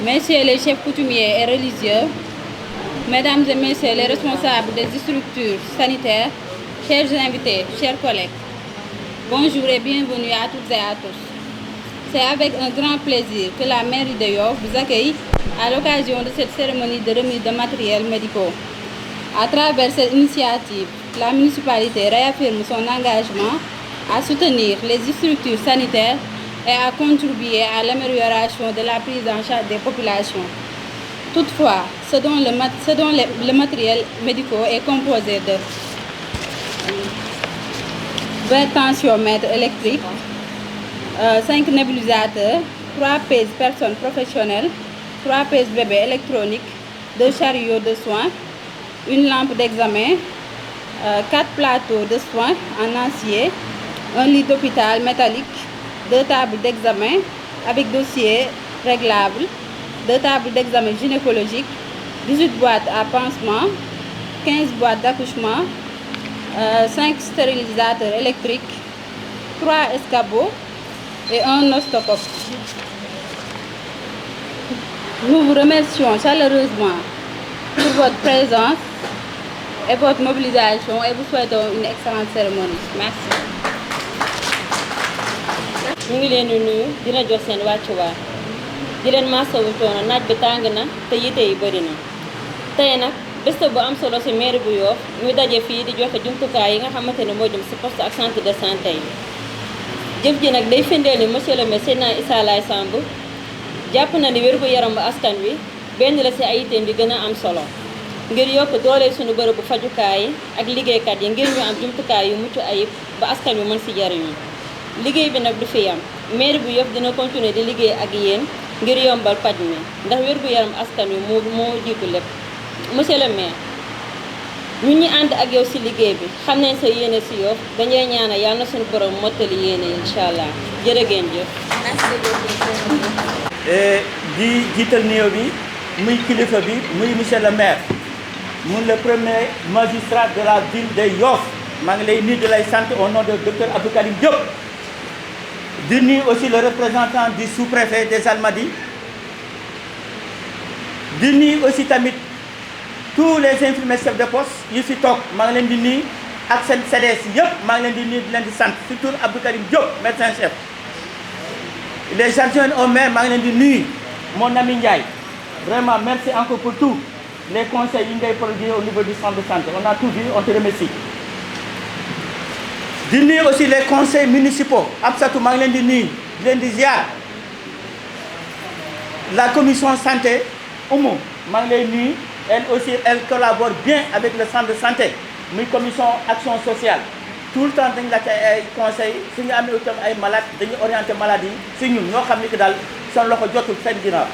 messieurs les chefs coutumiers et religieux, mesdames et messieurs les responsables des structures sanitaires, chers invités, chers collègues, bonjour et bienvenue à toutes et à tous. C'est avec un grand plaisir que la mairie de Yoff vous accueille à l'occasion de cette cérémonie de remise de matériels médicaux. À travers cette initiative, la municipalité réaffirme son engagement à soutenir les structures sanitaires et à contribuer à l'amélioration de la prise en charge des populations. Toutefois, ce dont le matériel médical est composé de 20 tensiomètres électriques, 5 nébulizateurs, 3 pèses personnes professionnelles, 3 pèses bébés électroniques, 2 chariots de soins, une lampe d'examen, 4 plateaux de soins en acier, un lit d'hôpital métallique, 2 tables d'examen avec dossier réglable, 2 tables d'examen gynécologique, 18 boîtes à pansement, 15 boîtes d'accouchement, 5 stérilisateurs électriques, 3 escabeaux et un ostéoscope. Nous vous remercions chaleureusement pour votre présence et votre mobilisation et vous souhaitons une excellente cérémonie. Merci. ñu ngi leen di nuyu dina jox seen wàccuwaay di leen masawu coono naaj bi tàng na te yite yi bëri na tey nag bés bu am solo ci mairie bu Yoff ñu daje fii di joxe jumtukaay yi nga xamante ne moo jëm ci poste ak centre de santé yi jëf ji nag day firndeel ni monsieur le maire Seydina Issa Laye Samb jàpp na ni wér-gu-yaram bu askan wi benn la ci ay itam bi gën a am solo ngir yokk dooleel suñu bërëbu fajukaay yi ak liggéeykat yi ngir ñu am jumtukaay yu mucc ayib ba askan wi mën ci jariñu liggéey bi nag du fi yam mairie bu Yoff dina continuer di liggéey ak yéen ngir yombal paj mi ndax wér-gu-yaram askan wi moo jiitu lépp monsieur le maire ñun ñi ànd ak yow ci liggéey bi xam nañ sa yéene ci Yoff dañuy ñaanal yàlla na suñu borom mottali yéene incha allah jërë ngeen jëf. di jiital nuyoo bi muy kilifa bi muy monsieur le maire muy le premier magistrat de la ville de Yoff maa ngi lay nuyu di lay sant au nom de docteur Abdou Karim Diop. di nuyu aussi le représentant du sous-préfet des Almadies di nuyu aussi tamit tous les infirmiers chefs de poste yu fi toog maa ngi leen di nuyu ak seen CDS yëpp maa ngi leen di nuyu di leen di sant surtout Abdou Karim Diop médecin chef les adjoints au maire maa ngi leen di nuyu mon ami Ndiaye vraiment merci encore pour tout les conseils yi ngay produire au niveau du centre de santé on a tout vu on te remercie. di nuyu aussi les conseils municipaux Absatou maa ngi leen di nuyu di leen di ziar la commission santé Oumou maa ngi lay nuyu elle aussi elle collabore bien avec le centre de santé muy commission action sociale tout le temps dañ laajte ay conseils su ñu amee itam ay malades dañuy orienté malades yi si ñun ñoo xam ni que daal seen loxo jotul seen ginnaaw.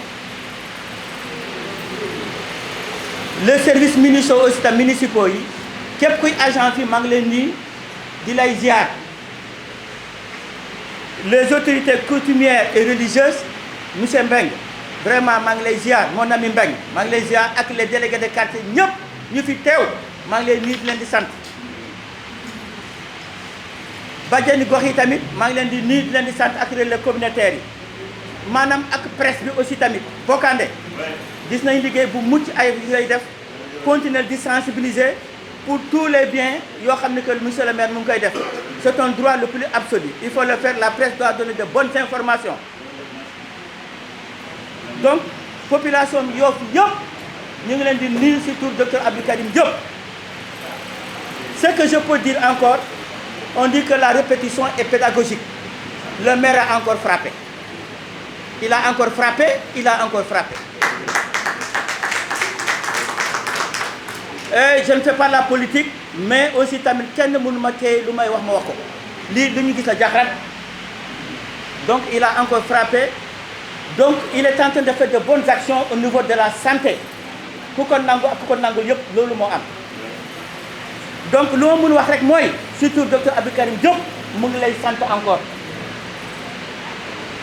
les services municipaux aussi tam municipaux yi képp kuy agent fii maa ngi leen nuyu di lay ziar les autorités coutumières et religieuses monsieur Mbengue vraiment maa ngi lay ziar mon ami Mbengue maa ngi lay ziar ak les délégués de quartier ñëpp ñu fi teew maa ngi lay nuyu di leen di sant bajjani gox yi tamit maa ngi leen di nuyu di leen di sant ak relais communautaires yi maanaam ak presse bi aussi tamit Bokande gis nañ liggéey bu mucc ay lay def continuer di sensibiliser pour tous les biens yoo xam ne que monsieur le maire mu ngi koy def c'est un droit le plus absolu il faut le faire la presse doit donner de bonnes informations donc population bi Yoff yëpp ñu ngi leen di nuyu surtout docteur Abdou Karim Diop ce que je peux dire encore on dit que la répétition est pédagogique le maire a encore frappé il a encore frappé il a encore frappé. Je ne fais pas la politique mais aussi tamit kenn mënu ma tey lu may wax ma wax ko lii lu ñu gis la jaxarat donc il a encore frappé donc il est en train de faire de bonnes actions au niveau de la santé ku ko nangu ak ku ko nangul yëpp loolu moo am donc lu ma mën wax rek mooy surtout docteur Abdou Karim Diop mu ngi lay sant encore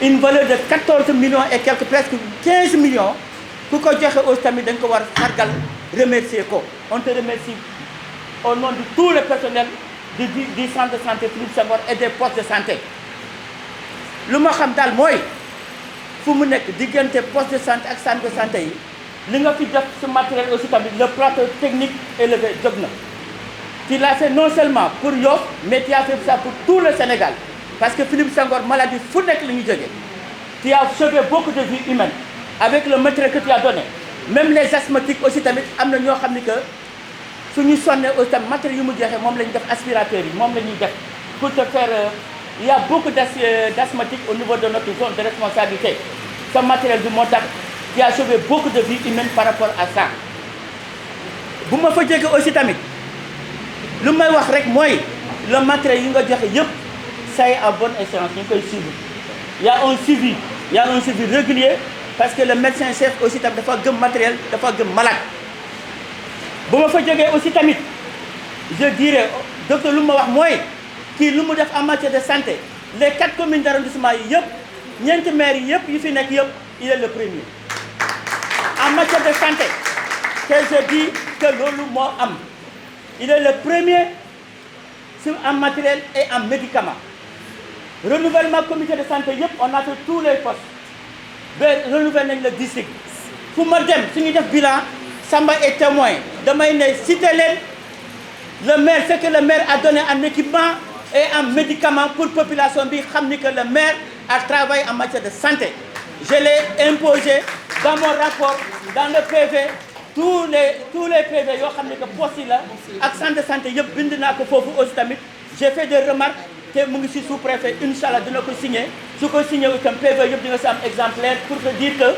une valeur de 14 millions et quelques presque 15 millions ku ko joxe aussi tamit dañ ko war sargal remercier ko on te remercie au nom de tout le personnel du centre de santé Philippe Senghor et des postes de santé lu ma xam daal mooy fu mu nekk diggante poste de santé ak centre de santé yi li nga fi def ce matériel aussi tamit le plateau technique élevé jóg na. Tu l'as fait non seulement pour Yoff mais tu as fait ça pour tout le Sénégal parce que Philippe Senghor maladie fu nekk la ñu jógee. Tu as sauvé beaucoup de vies humaines avec le matériel que tu as donné même les asthmatiques aussi tamit am na ñoo xam ni que suñu sonnee aussi tamit matériel yu mu jeexee moom la ñu def aspirateur yi moom la ñuy def pour te faire il y a beaucoup d'asthmatiques au niveau de notre zone de responsabilité. Ce matériel du montagne qui a sauvé beaucoup de vies humaines par rapport à ça. bu ma fa jógee aussi tamit lu may wax rek mooy le matériel yi nga joxe yëpp ça y est en bonne échéance ñu koy suivre. Il y a un suivi régulier parce que le médecin chef aussi tamit dafa gëm matériel dafa gëm malade. bu ma fa jógee aussi tamit je dirais docteur lu ma wax mooy kii lu mu def en matière de santé les 4 communes d'arrondissement yi yëpp ñeenti maires yi yëpp yu fi nekk yëpp il est le premier en matière de santé que je dis que loolu moo am il est le premier sur en matériel et en médicaments. Renouvellement comité de santé yëpp on a fait tous les postes ba renouvelle nañ le district fu ma dem suñu def bilan Samba est témoin damay ne cité leen le maire ce que le maire a donné en équipement et en médicaments pour population bi xam ni que le maire a travaillé en matière de santé. Je l'ai imposé dans mon rapport dans le PV tous les PV yoo xam ne que postes yi la ak centre de santé yëpp bind naa ko foofu aussi tamit j'ai fait des remarques. te mu ngi si sous-préfet inchallah dina ko signer su ko signer itam PV yëpp di nga si am exemplaire pour te dire que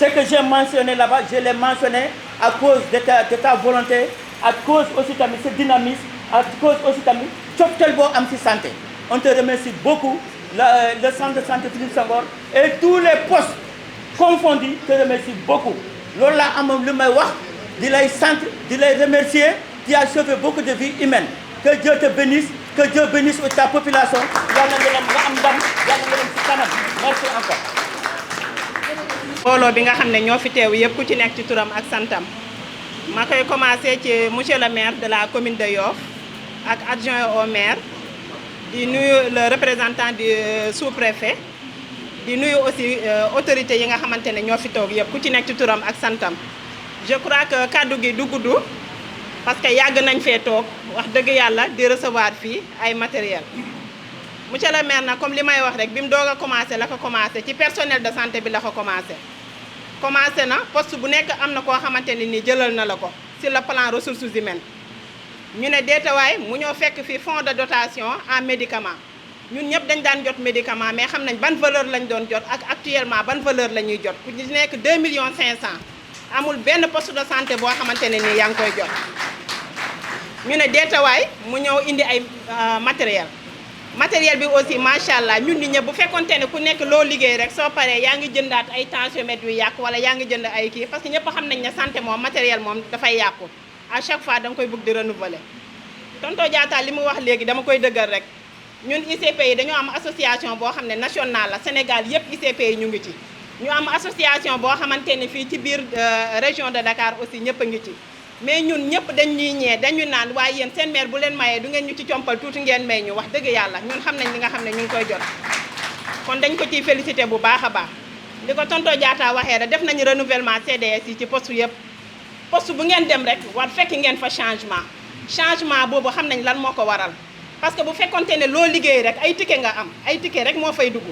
ce que j'ai mentionné là-bas je l'ai mentionné à cause de ta volonté à cause aussi tamit ce dynamisme à cause aussi tamit coftel boo am si santé. On te remercie beaucoup le centre de santé Philippe Senghor et tous les postes confondus te remercie beaucoup loolu laa amoon lu may wax di lay sant di lay remercier tu as sauvé beaucoup de vies humaines que Dieu te bénisse. Que Dieu bénisse ta population yàlla na leen nga am ndam yàlla na leen ci kanam merci encore. mbooloo bi nga xam ne ñoo fi teew yëpp ku ci nekk ci turam ak santam ma koy commencer ci monsieur le maire de la commune de Yoff ak adjoint au maire di nuyu le représentant du sous-préfet di nuyu aussi autorités yi nga xamante ne ñoo fi toog yëpp ku ci nekk ci turam ak santam. Je crois que kaddu gi du gudd parce que yàgg nañ fee toog wax dëgg yàlla di recevoir fii ay matériel monsieur le maire nag comme li may wax rek bi mu doog a commencé la ko commencé ci personnel de santé bi la ko commencé na poste bu nekk am na koo xamante ne ni jëlal na la ko sur le plan ressources humaines ñu ne deetawaay mu ñoo fekk fii fonds de dotation en médicament ñun ñëpp dañ daan jot médicament mais xam nañ ban valeur lañ doon jot ak actuellement ban valeur la ñuy jot ku ci nekk 2 millions 500 amul benn poste de santé boo xamante ne nii yaa ngi koy jot ñu ne deetawaay mu ñëw indi ay matériel bi aussi macha allah ñun nit ñëpp bu fekkonte ne ku nekk loo liggéey rek soo paree yaa ngi jëndaat ay tensiomètres yu yàqu wala yaa ngi jënd ay kii parce que ñëpp xam nañ ne santé moom matériel moom dafay yàqu à chaque fois da nga koy bëgg di renouveler. tonton Diatta li mu wax léegi dama koy dëggal rek ñun ICP yi dañoo am association boo xam ne nationale la Sénégal yëpp ICP yi ñu ngi ci. ñu am association boo xamante ne fii ci biir région de Dakar aussi ñëpp a ngi ci mais ñun ñëpp dañ ñuy ñee dañu naan waaye yéen seen maire bu leen mayee du ngeen ñu ci compal tuuti ngeen may ñu wax dëgg yàlla ñun xam nañ li nga xam ne ñu ngi koy jot kon dañ ko ciy félicité bu baax a baax li ko tonton Diatta waxee rek def nañu renouvellement CDS yi ci poste yëpp poste bu ngeen dem rek war fekk ngeen fa changement boobu xam nañ lan moo ko waral parce que bu fekkonte ne loo liggéey rek ay ticket nga am ay ticket rek moo fay dugg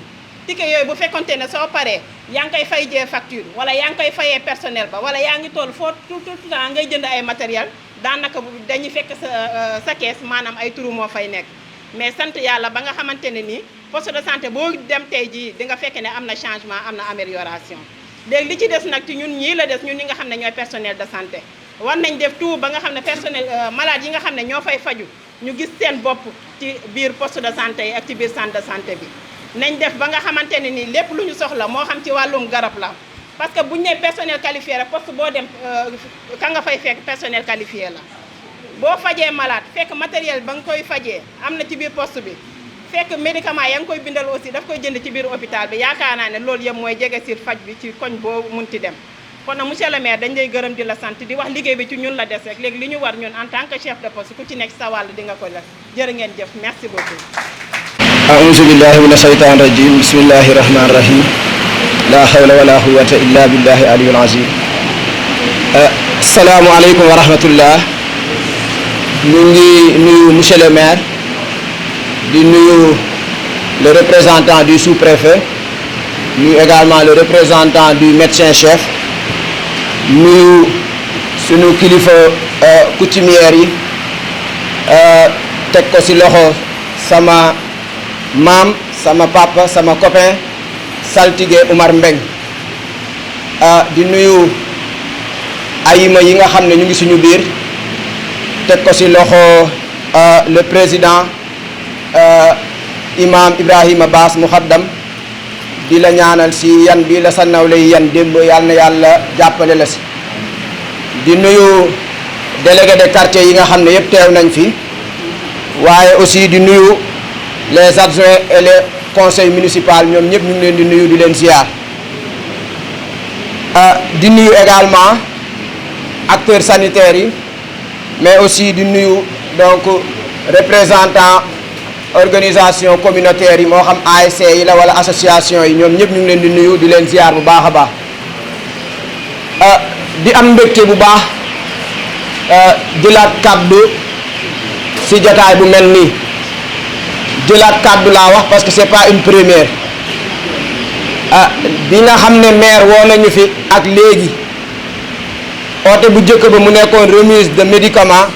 ticket yooyu bu fekkonte ne soo paree yaa ngi koy fay jee facture wala yaa ngi koy fayee personnel ba wala yaa ngi toll foo tout temps ngay jënd ay matériel daanaka dañuy fekk sa kees maanaam ay turu moo fay nekk mais sant yàlla ba nga xamante ne nii poste de santé boo dem tey jii di nga fekk ne am na changement am na amélioration léegi li ci des nag ci ñun ñii la des ñun ñi nga xam ne ñooy personnel de santé war nañ def tout ba nga xam ne personnel malade yi nga xam ne ñoo fay faju ñu gis seen bopp ci biir poste de santé yi ak ci biir centre de santé bi nañ def ba nga xamante ne nii lépp lu ñu soxla moo xam ci wàllum garab la parce que buñu ne personnel qualifié rek poste boo dem ka nga fay fekk personnel qualifié la boo fajee malade fekk matériel ba nga koy fajee am na ci biir poste bi fekk médicament ya nga koy bindal aussi daf koy jënd ci biir hôpital bi yaakaar naa ne loolu yëpp mooy jege si faj bi ci koñ boo munti dem kon nag monsieur le maire dañ lay gërëm di la sant di wax liggéey bi ci ñun la des rek léegi li ñu war ñun en tant que chef de poste ku ci nekk sa wàll di nga ko def jërë ngeen jëf merci beaucoup a'uuzu billahi mina shaytaani rajiim bismillahi rahmaani rahiim la hawla wala quwwata illa billahi aliyul azim. Assalamu aleykum wa rahmatullah. ñu ngi nuyu monsieur le maire, di nuyu le représentant du sous-préfet, nuyu également le représentant du médecin-chef, nuyu sunu kilifa coutumière yi, teg ko ci loxo sama maam, sama papa, sama copain saltige Oumar Mbeng. Di nuyu ayima yi nga xam ne ñu ngi suñu biir, teg ko ci loxo le président imam Ibrahima Bass Muxaddam, di la ñaanal ci yan bi la sa nawle yi yan démb yàlla na yàlla jàppale la ci. di nuyu délégué de quartier yi nga xam ne yëpp teew nañ fi, waaye aussi di nuyu les adjoints et les conseils municipaux, ñoom ñëpp ñu ngi leen di nuyu di leen ziar. di nuyu également acteurs sanitaires yi, mais aussi di nuyu donc représentant organisation communautaire yi, moo xam ASC yi la wala association yi, ñoom ñëpp ñu ngi leen di nuyu di leen ziar bu baax a baax. di am mbégte bu baax jëlaat kàddu ci jotaay bu mel nii. jëlaat kàddu laa wax parce que c'est pas une première. bi nga xam ne maire woo nañu fi ak léegi oote bu njëkk ba mu nekkoon remise de médicaments,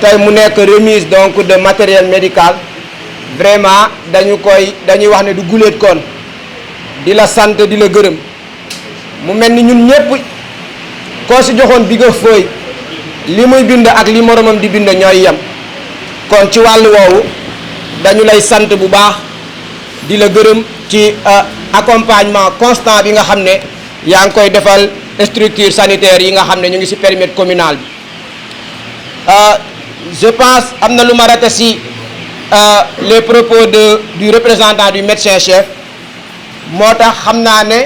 tey mu nekk remise donc de matériel médical. Vraiment dañuy wax ne du guléet koon di la sant di la gërëm. mu mel ni ñun ñëpp koo ci joxoon bi nga fooy li muy bind ak li moromam di bind ñooy yem, kon ci wàllu woowu dañu lay sant bu baax di la gërëm ci accompagnement constant bi nga xam ne yaa ngi koy defal structure sanitaire yi nga xam ne ñu ngi ci périmètre communal bi. Je pense am na lu ma raté ci les propos du représentant du médecin-chef, moo tax xam naa ne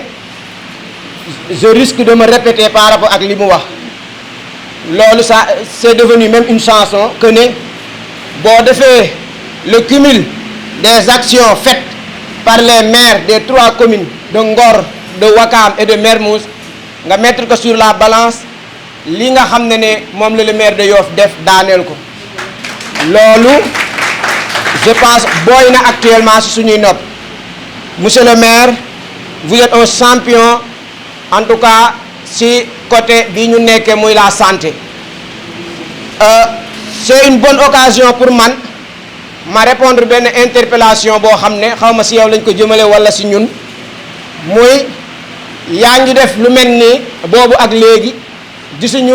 je risque de me répéter par rapport ak li mu wax. loolu ça c'est devenu même une chanson que ne boo defee le cumul des actions faites par les maires des 3 communes de Ngor, de Ouakam et de Mermoz, nga mettre ko sur la balance, li nga xam ne moom la le maire de Yoff def daaneel ko. loolu je pense booy na actuellement ci suñuy nopp. Monsieur le maire, vous êtes un champion, en tout cas ci côté bi ñu nekkee muy la santé. C'est une bonne occasion pour man ma répondre benn interpellation boo xam ne xaw ma ci yow lañ ko jëmale walla ci ñun, muy yaa ngi def lu mel ni boobu ak léegi gisuñu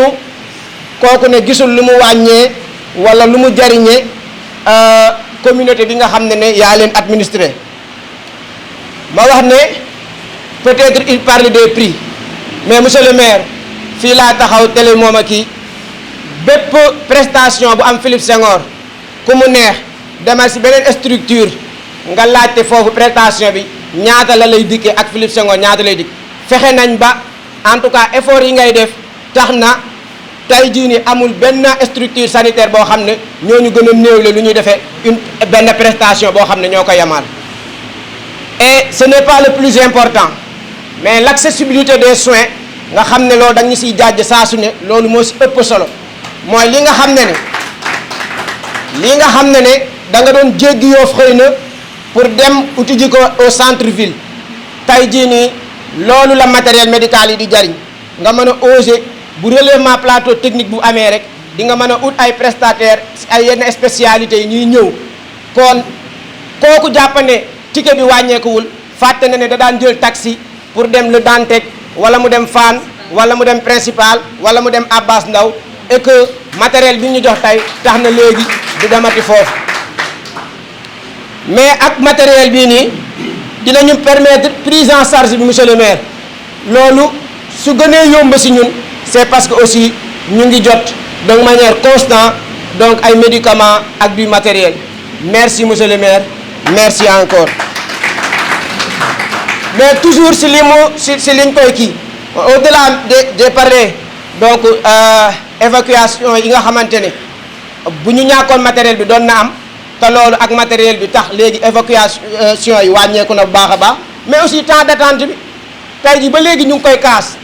kooku ne gisul lu mu wàññee walla lu mu jariñee communauté bi nga xam ne yaa leen administré. ma wax ne peut-être il parle des prix, mais monsieur le maire fii laa taxaw télé moom a kii bépp prestation bu am Philippe Senghor ku mu neex demal ci beneen structure nga laajte foofu prestation bi ñaata la lay dikkee ak Philippe Senghor ñaata lay dikk. fexe nañ ba en tout cas effort yi ngay def tax na tey jii nii amul benn structure sanitaire boo xam ne ñooñu gën a néewle lu ñuy defee benn prestation boo xam ne ñoo ko yamaal. Et ce n'est pas le plus important, mais l'accessibilité des soins nga xam ne loolu dañu ciy jaaj saa su ne loolu moo ci ëpp solo. mooy li nga xam ne da nga doon jéggi Yoff xëy na pour dem uti ji ko au centre ville, tey jii nii loolu la matériel médical yi di jariñ nga mën a oser bu relèvement plateau technique bu amee rek di nga mën a ut ay prestataires ay yenn spécialités yi ñuy ñëw. kon kooku jàppane ticket bi wàññeekuwul fàtte na ne da daan jël taxi pour dem Le Dantec wala mu dem Fann wala mu dem Principal wala mu dem Abbas Ndao, et que matériel bi ñu jox tey tax na léegi du demati foofu. mais ak matériel bii nii dinañu permettre prise en charge bi monsieur le maire. loolu su gënee yomb ci ñun c'est parce que aussi ñu ngi jot de manière constante donc ay médicaments ak du matériel. Merci monsieur le maire, merci encore. mais toujours ci li mu ci liñ koy kii au-delà de parler donc évacuation yi nga xamante ne bu ñu ñàkkoon matériel bi doon na am te loolu ak matériel bi tax léegi évacuation yi wàññeeku na bu baax a baax, mais aussi temps d'attente bi tey ji ba léegi ñu ngi koy kaas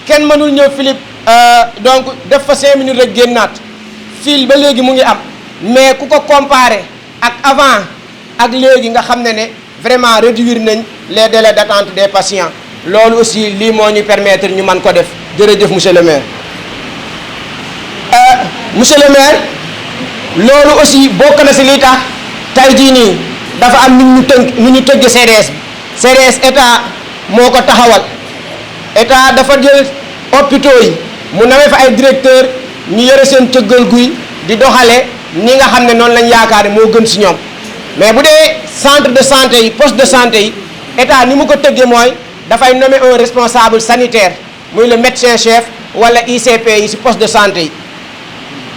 kenn mënul ñëw Philippe donc def fa 5 minutes rek génnaat fil ba léegi mu ngi am mais ku ko comparé ak avant ak léegi nga xam ne vraiment réduire nañ les délais d'attente des patients loolu aussi lii moo ñu permettre ñu mën ko def jërëjëf monsieur le maire. monsieur le maire loolu aussi bokk na si lii tax tey jii nii dafa am nu ñu tëgg CDS bi CDS état moo ko taxawal état dafa jël hôpitaux yi mu nawee fa ay directeur ñu yore seen cëggal guy di doxale ni nga xam ne noonu lañ yaakaar ne moo gën si ñoom mais bu dee centre de santé yi poste de santé yi état ni mu ko tëggee mooy dafay nommer un responsable sanitaire muy le médecin chef wala ICP yi si poste de santé yi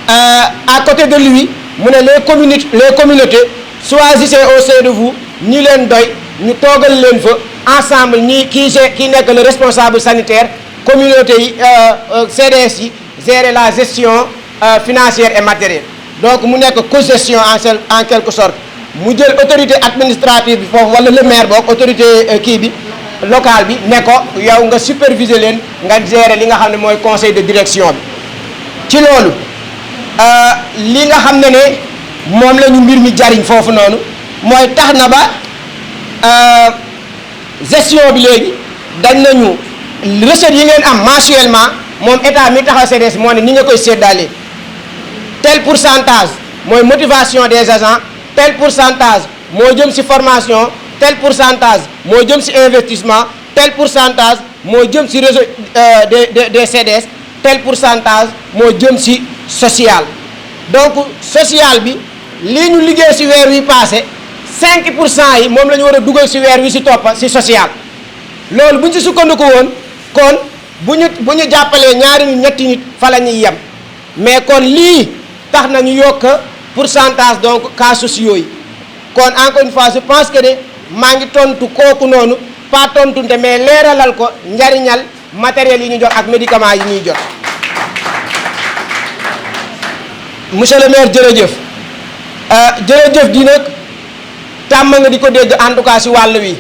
à côté de lui mu ne les communautés choisissez au sein de vous ñi leen doy ñu toogal leen fa ensemble ñi kii nekk le responsable sanitaire communauté yi CDS yi gérer la gestion financière et matérielle donc mu nekk co-gestion en quelque sorte mu jël autorité administrative bi foofu wala le maire boog autorité kii bi locale bi ne ko yow nga superviser leen nga gérer li nga xam ne mooy conseil de direction bi ci loolu li nga xam ne moom la ñu mbir mi jariñ foofu noonu mooy tax na ba gestion bi léegi dañ nañu recette yi ngeen am mensuellement moom état mi taxaw CDS moo ne ni nga koy séddalee tel pourcentage mooy motivation des agents tel pourcentage moo jëm ci formation tel pourcentage moo jëm ci investissement tel pourcentage moo jëm ci réseau des CDS tel pourcentage moo jëm ci social donc social bi lii ñu liggéey ci weer wi passé 5% yi moom la ñu war a dugal ci weer wi ci toppa ci social loolu bu ñu ci sukkandiku woon kon bu ñu jàppalee ñaari nit ñetti nit fa la ñuy yem mais kon lii tax na ñu yokk pourcentage donc cas sociaux yi kon encore une fois je pense que ne maa ngi tontu kooku noonu pas tontunte mais leeralal ko njariñal matériel yi ñu jox ak médicaments yi ñuy jox monsieur le maire jërëjëf jërëjëf di nag tàmm nga di ko dégg en tout cas si wàll wi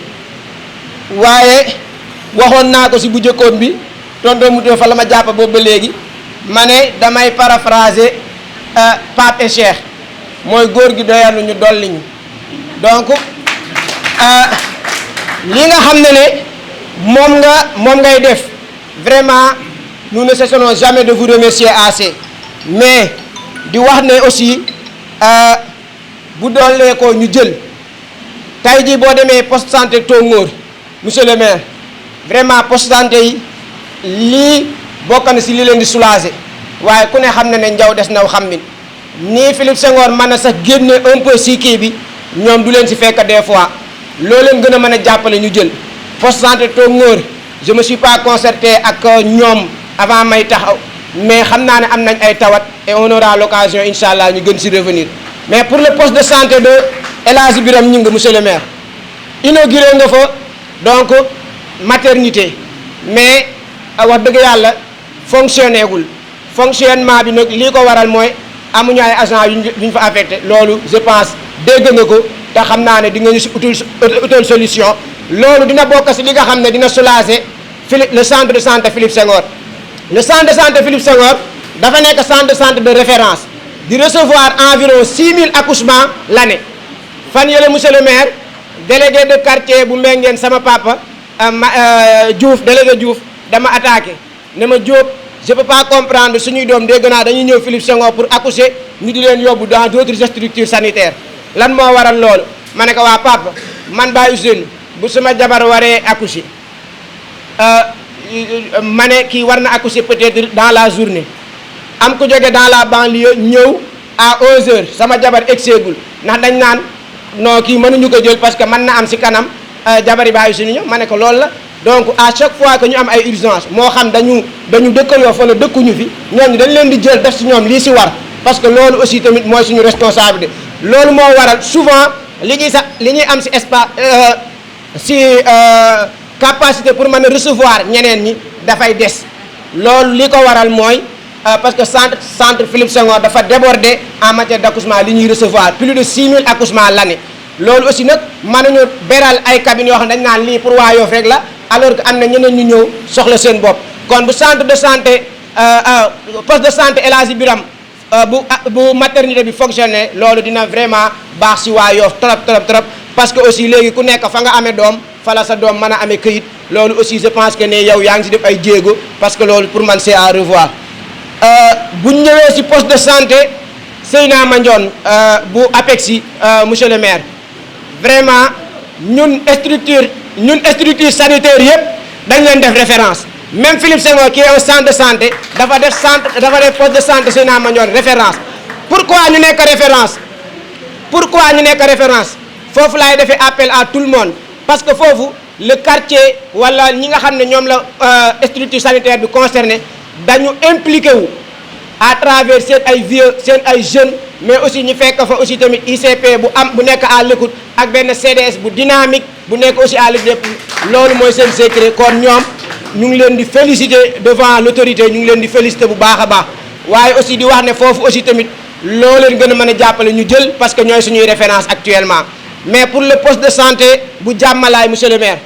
waaye waxoon naa ko si bu jëkkoon bi tonton Mouté fa la ma jàpp boobu ba léegi ma ne damay paraphraser Pape et Cheikh mooy góor gi doyanu ñu dolli ñu donc li nga xam ne moom ngay def vraiment nous ne cesserons jamais de vous remercier assez mais di wax ne aussi bu doolee ko ñu jël tey jii boo demee poste santé Tongoor monsieur le maire vraiment poste santé yi lii bokk na si li leen di soulager waaye ku ne xam ne njaw des na xam ni Philippe Senghor mën na sax génne un peu si kii bi ñoom du leen si fekk des fois loo leen gën a mën a jàppale ñu jël poste santé Tongoor je me suis pas concerté ak ñoom avant may taxaw mais xam naa ne am nañ ay tawat et on aura l'occasion incha allah ñu gën si revenir mais pour le poste de santé de El Hadji Biram Ñing monsieur le maire inauguré nga fa donc maternité mais wax dëgg yàlla fonctionné gul fonctionnement bi nag lii ko waral mooy amuñu ay agent yu ñu fa affecté loolu je pense dégg nga ko te xam naa ne di nga ñu si utal solution loolu dina bokk si li nga xam ne dina soulager le centre de santé Philippe Senghor le centre de santé Philippe Senghor dafa nekk centre de santé de référence di recevoir environ 6000 accouchements l'année fan yële monsieur le maire délégué de quartier bu Mbengeen sama papa Diouf délégué Diouf dama attaqué ne ma Diop je peux pas comprendre suñuy doom dégg naa dañuy ñëw Philippe Senghor pour accoucher ñu di leen yóbbu dans d'autres structures sanitaires lan moo waral loolu ma ne ko waa papa man Baye Ousseynou bu sama jabar waree accoucher ma ne kii war na accoucher peut-être dans la journée am ko jóge dans la banlieue ñëw à 11h sama jabar egseegul ndax dañ naan non kii mënuñu ko jël parce que mën na am si kanam jabari Baye Ousseynou ñëw ma ne ko loolu la donc à chaque fois que ñu am ay urgence moo xam dañu dëkkaloo fa la dëkkuñu fi ñooñu dañ leen di jël def si ñoom lii si war parce que loolu aussi tamit mooy suñu responsabilité loolu moo waral souvent li ñuy am si espace si capacité pour mën a recevoir ñeneen ñi dafay des loolu li ko waral mooy parce que centre Philippe Senghor dafa débordé en matière d'accouchement li ñuy recevoir plus de 6000 accouchements l'année loolu aussi nag mënuñu beral ay cabines yoo xam ne dañ naan lii pour waa Yoff rek la alors que am na ñeneen ñu ñëw soxla seen bopp kon bu centre de santé poste de santé El Hadji Biram bu maternité bi fonctionné loolu dina vraiment baax si waa Yoff trop parce que aussi léegi ku nekk fa nga amee doom fa la sa doom mën a amee këyit loolu aussi je pense que ne yow yaa ngi si def ay jéego parce que loolu pour man c'est à revoir bu ñu ñëwee si poste de santé Seyna Mandione bu APEXI monsieur le maire vraiment ñun structure sanitaire yëpp dañ leen def référence même Philippe Senghor qui est un centre de santé dafa def poste de santé Seyna Mandione référence pourquoi ñu nekk référence foofu laay defee appel à tout le monde parce que foofu le quartier wala ñi nga xam ne ñoom la structure sanitaire bi concerné dañu impliqué wu à travers seen ay vieux seen ay jeunes mais aussi ñu fekk fa aussi tamit ICP bu nekk à l'écoute ak benn CDS bu dynamique bu nekk aussi à l'écoute loolu mooy seen secret kon ñoom ñu ngi leen di féliciter devant l'autorité ñu ngi leen di féliciter bu baax a baax waaye aussi di wax ne foofu aussi tamit loo leen gën a mën a jàppale ñu jël parce que ñooy suñuy référence actuellement mais pour le poste de santé bu jàmmalaay monsieur le maire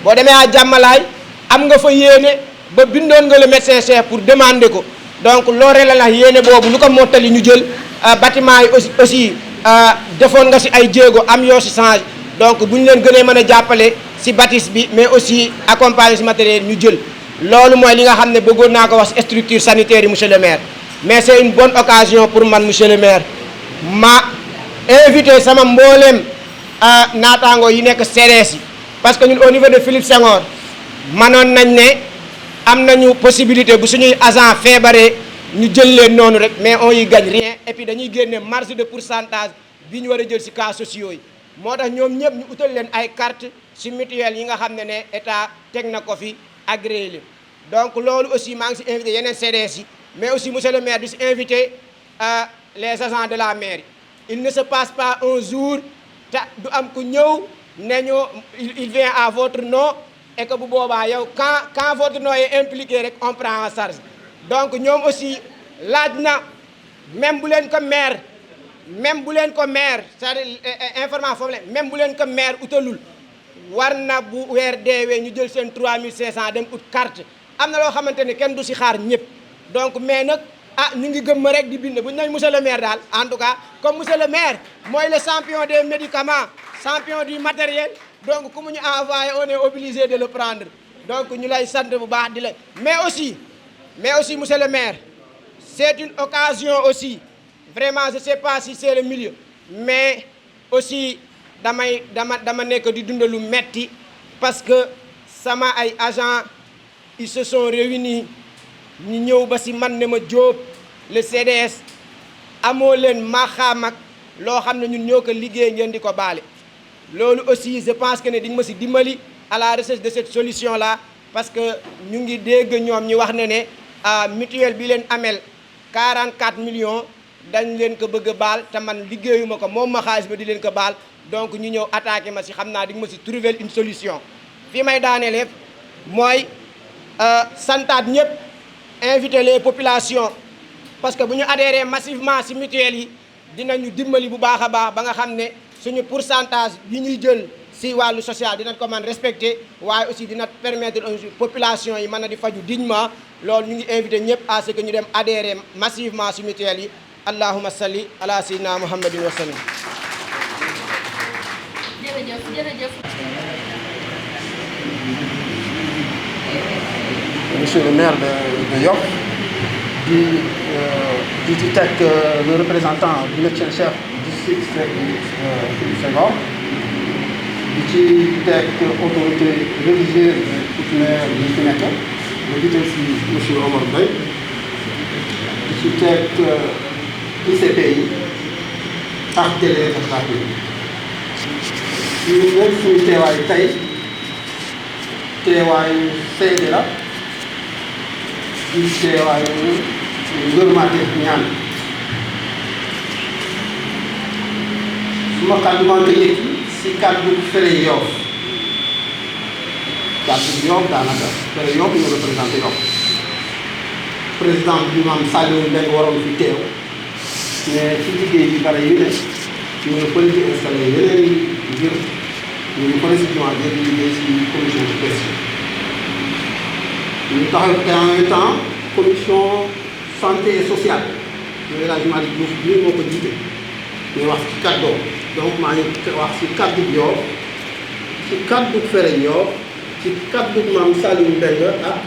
boo demee à jàmmalaay am nga fa yéene ba bindoon nga le médecin chef pour demander ko donc loolu la yéene boobu lu ko mottali ñu jël bâtiment yi aussi defoon nga si ay jéego am yoo si change donc bu ñu leen gënee mën a jàppale si bâtisse bi mais aussi accompagner si matériel ñu jël loolu mooy li nga xam ne bëggoon naa ko wax si structure sanitaire yi monsieur le maire mais c'est une bonne occasion pour man monsieur le maire ma invité sama mbooleem naataango yi nekk CDS yi parce que ñun au niveau de Philippe Senghor manoon nañ ne am nañu possibilité bu suñuy agent feebaree ñu jël leen noonu rek mais on y gagne rien et puis dañuy génne marge de pourcentage bi ñu war a jël si cas sociaux yi moo tax ñoom ñëpp ñu utal leen ay carte si mutuelle yi nga xam ne état teg na ko fi agréé leen donc loolu aussi maa ngi si invité yeneen CDS yi mais aussi monsieur le maire di si invité les agents de la mairie il ne se passe pas un jour te du am ku ñëw ne ñu il vient à votre nom et que bu boobaa yow quand votre nom est impliqué rek on prend en charge donc ñoom aussi laaj na même bu leen ko maire c'est-à-dire information foofu la même bu leen ko maire utalul war na bu weer deewee ñu jël seen 3500 dem ut carte am na loo xamante ne kenn du si xaar ñëpp donc mais nag ñu ngi gëm rek di bind bu ñu nañ monsieur le maire daal en tout cas comme monsieur le maire mooy le champion des médicaments champion du matériel donc ku mu ñu envoyé on est obligé de le prendre donc ñu lay sant bu baax di la mais aussi monsieur le maire c'est une occasion aussi vraiment je sais pas si c'est le milieu mais aussi dama nekk di dund lu metti parce que sama ay agents ils se sont réunis ñu ñëw ba si man ne ma Diop le CDS amoo leen maxaam ak loo xam ne ñun ñoo ko liggéey ngeen di ko baale loolu aussi je pense que ne di nga ma si dimbali à la recherche de cette solution là parce que ñu ngi dégg ñoom ñu wax ne mutuelle bi leen amel 44 millions dañ leen ko bëgg a baal te man liggéeyuma ko moom ma xaalis ba di leen ko baal donc ñu ñëw attaqué ma si xam naa di nga ma si trouver une solution fii may daanelee mooy santaat ñëpp inviter les populations parce que bu ñu adhéré massivement si mutuelle yi dinañu dimbali bu baax a baax ba nga xam ne suñu pourcentage yi ñuy jël si wàllu social dinañ ko mën respecter waaye aussi dina permettre population yi mën a di faju dignement loolu ñu ngi invité ñëpp à ce que ñu dem adhérer massivement si mutuelle yi allahumma salli ala sayyidina muhammadin wa sallam. jërëjëf. Monsieur le maire de Yoff di ci teg le représentant du médecin-chef du district Philippe Senghor di ci teg autorité religieuse coutumière yi fi nekk ma jiital si monsieur Omar Mbaye di ci teg ICP yi ak téléspectateurs yi ñu nag suñu teewaayu tey teewaayu seede la di teewaayu ngërmaate ñaan su ma kàddu maa ngi yëg si kàddu Fere Yoff daanaka Fere Yoff ñu représenté Yoff président bi maam Saliou Mbengue waroon fi teew mais ci liggéey bi bare yu ne ñu ngi pël di installé yeneen ngir ñu ngi précisément di liggéey si commission de gestion ñu taxal en même temps commission santé et sociale ñu El Hadj Malick Diouf bii moo ko jiite ñu wax ci kàddoo donc maa ngi wax ci kàddu Yoff ci kàddu Fere Yoff ci kàddu maam Saliou Mbengue ak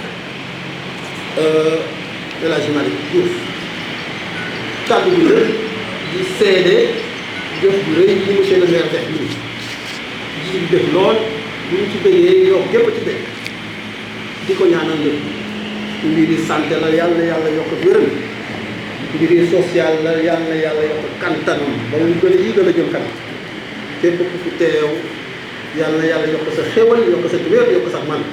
El Hadj Malick Diouf kàddu bi la di seede jëf bu rëy yi monsieur le maire def nii di def lool bu ñu ci bëggee Yoff gépp ci bëgg di ko ñaanal lépp mbiri santé la yàlla yokk wéram mbiri social la yàlla yokk kantanam ba mu gën a yi gën a jëm kanam képp ku fi teew yàlla yokk sa xéwal yokk sa wér yokk sa man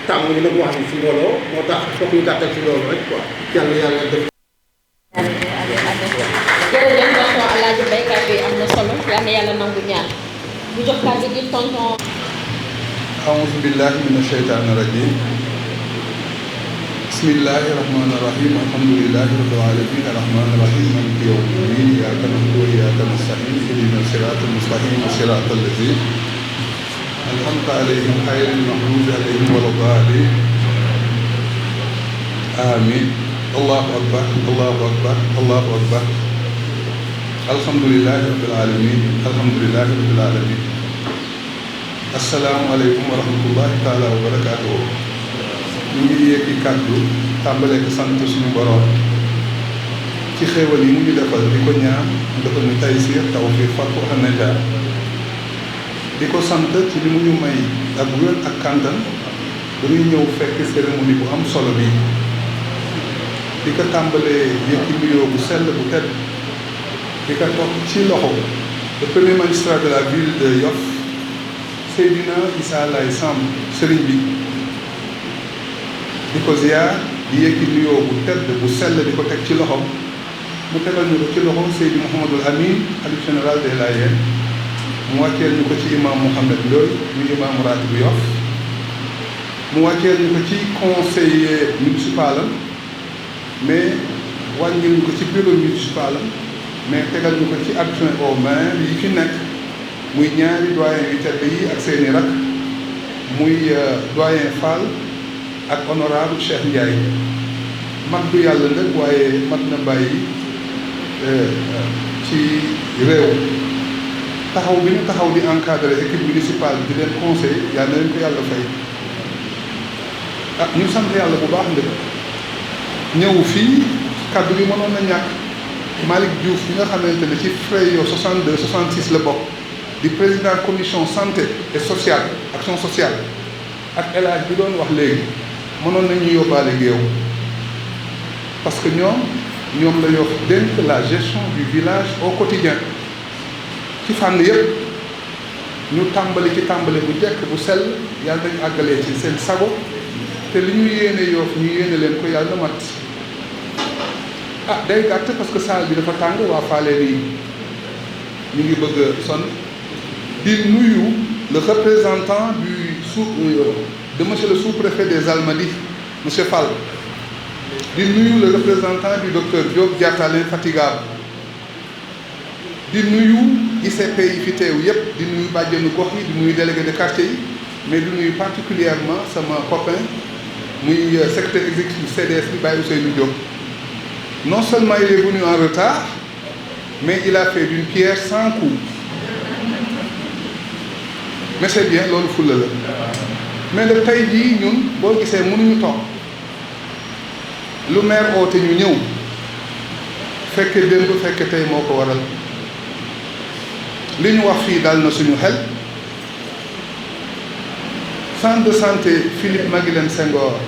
tàmm ñu nag wax ni si mbooloo moo tax foog ñu gàttal ci loolu rek quoi yàlla def. jërëjëf tonton Alaaji baykat bi am na solo yàlla nangu ñaan bu jox kàddu gi tonton. أعوذ بالله من الشيطان الرجيم بسم الله الرحمن الرحيم الحمد لله رب العالمين الرحمن الرحيم مالك يوم الدين إياك نعبد وإياك نستعين اهدنا الصراط المستقيم صراط الذين أنعمت عليهم غير المغضوب عليهم ولا الضالين آمين الله أكبر الله أكبر الله أكبر الحمد لله رب العالمين الحمد لله رب العالمين asalaamaaleykum wa rahmatullahi taala wa barakaatuhu ñu ngi yéegi kàddu tàmbalee ko sant suñu borom ci xéewal yi mu ñu defal di ko ñaan mu defal ñu taysiir tawfiq fathu ak najaat di ko sant ci li mu ñu may ak wér ak kàntan dañuy ñëw fekk cérémonie bu am solo bi di ko tàmbalee yëkki nuyoo bu sell bu tedd di ko toog ci loxo le premier magistrat de la ville de Yoff Seydina Issa Laye Samb sëriñ bi di ko ziar di yëkki nuyoo bu tedd bu sell di ko teg ci loxom mu tegal ñu ko ci loxo Seydi Mouhamadul Amin xalif général des Layènes mu wàcceel ñu ko ci imam Mouhamed Ndoye muy imam ratib bu Yoff mu wàcceel ñu ko ci conseiller municipal am mais wàññil ñu ko ci bureau municipal am mais tegal ñu ko ci adjoint au maire yi fi nekk muy ñaari doyen yu tedd yi ak seeni rak muy doyen Fall ak honorable Cheikh Ndiaye mag du yàlla nag waaye mat na bàyyi ci réew taxaw bi ñu taxaw di encadrer équipe municipale di leen conseil yàlla na leen ko yàlla fay ñu sant yàlla bu baax ndëkk ñëw fii kaddu gi mënoon na ñàkk Malick Diouf bi nga xamante ne ci frais yow 62 66 la bokk di président commission santé et sociale action sociale ak El Hadj bi doon wax léegi mënoon nañu yóbbaale géew parce que ñoom la Yoff dénk la gestion du village au quotidien ci fànn yëpp ñu tàmbali bu jekk bu sell yàlla dañu àggalee ci seen sago te li ñu yéene Yoff ñu yéene leen ko yàlla mat day gàtt parce que salle bi dafa tàng waa faale nii ñu ngi bëgg a sonn di nuyu le représentant de monsieur le sous-préfet des Almadies monsieur Fall di nuyu le représentant du docteur Diop Diatta l'infatigable di nuyu ICP yi fi teew yépp di nuyu bàjjenu gox yi di nuyu délégué de quartier yi mais di nuyu particulièrement sama copain muy secrétaire exécutif CDS bi Baye Ousseynou Diop non seulement il est venu en retard mais il a fait d'une pierre 100 coups mais c'est bien loolu fulla la mais nag tey jii ñun boo gisee mënuñu toog lu maire oote ñu ñëw fekke démb fekke tey moo ko waral li ñu wax fii dal na suñu xel centre de santé Philippe Maguilène Senghor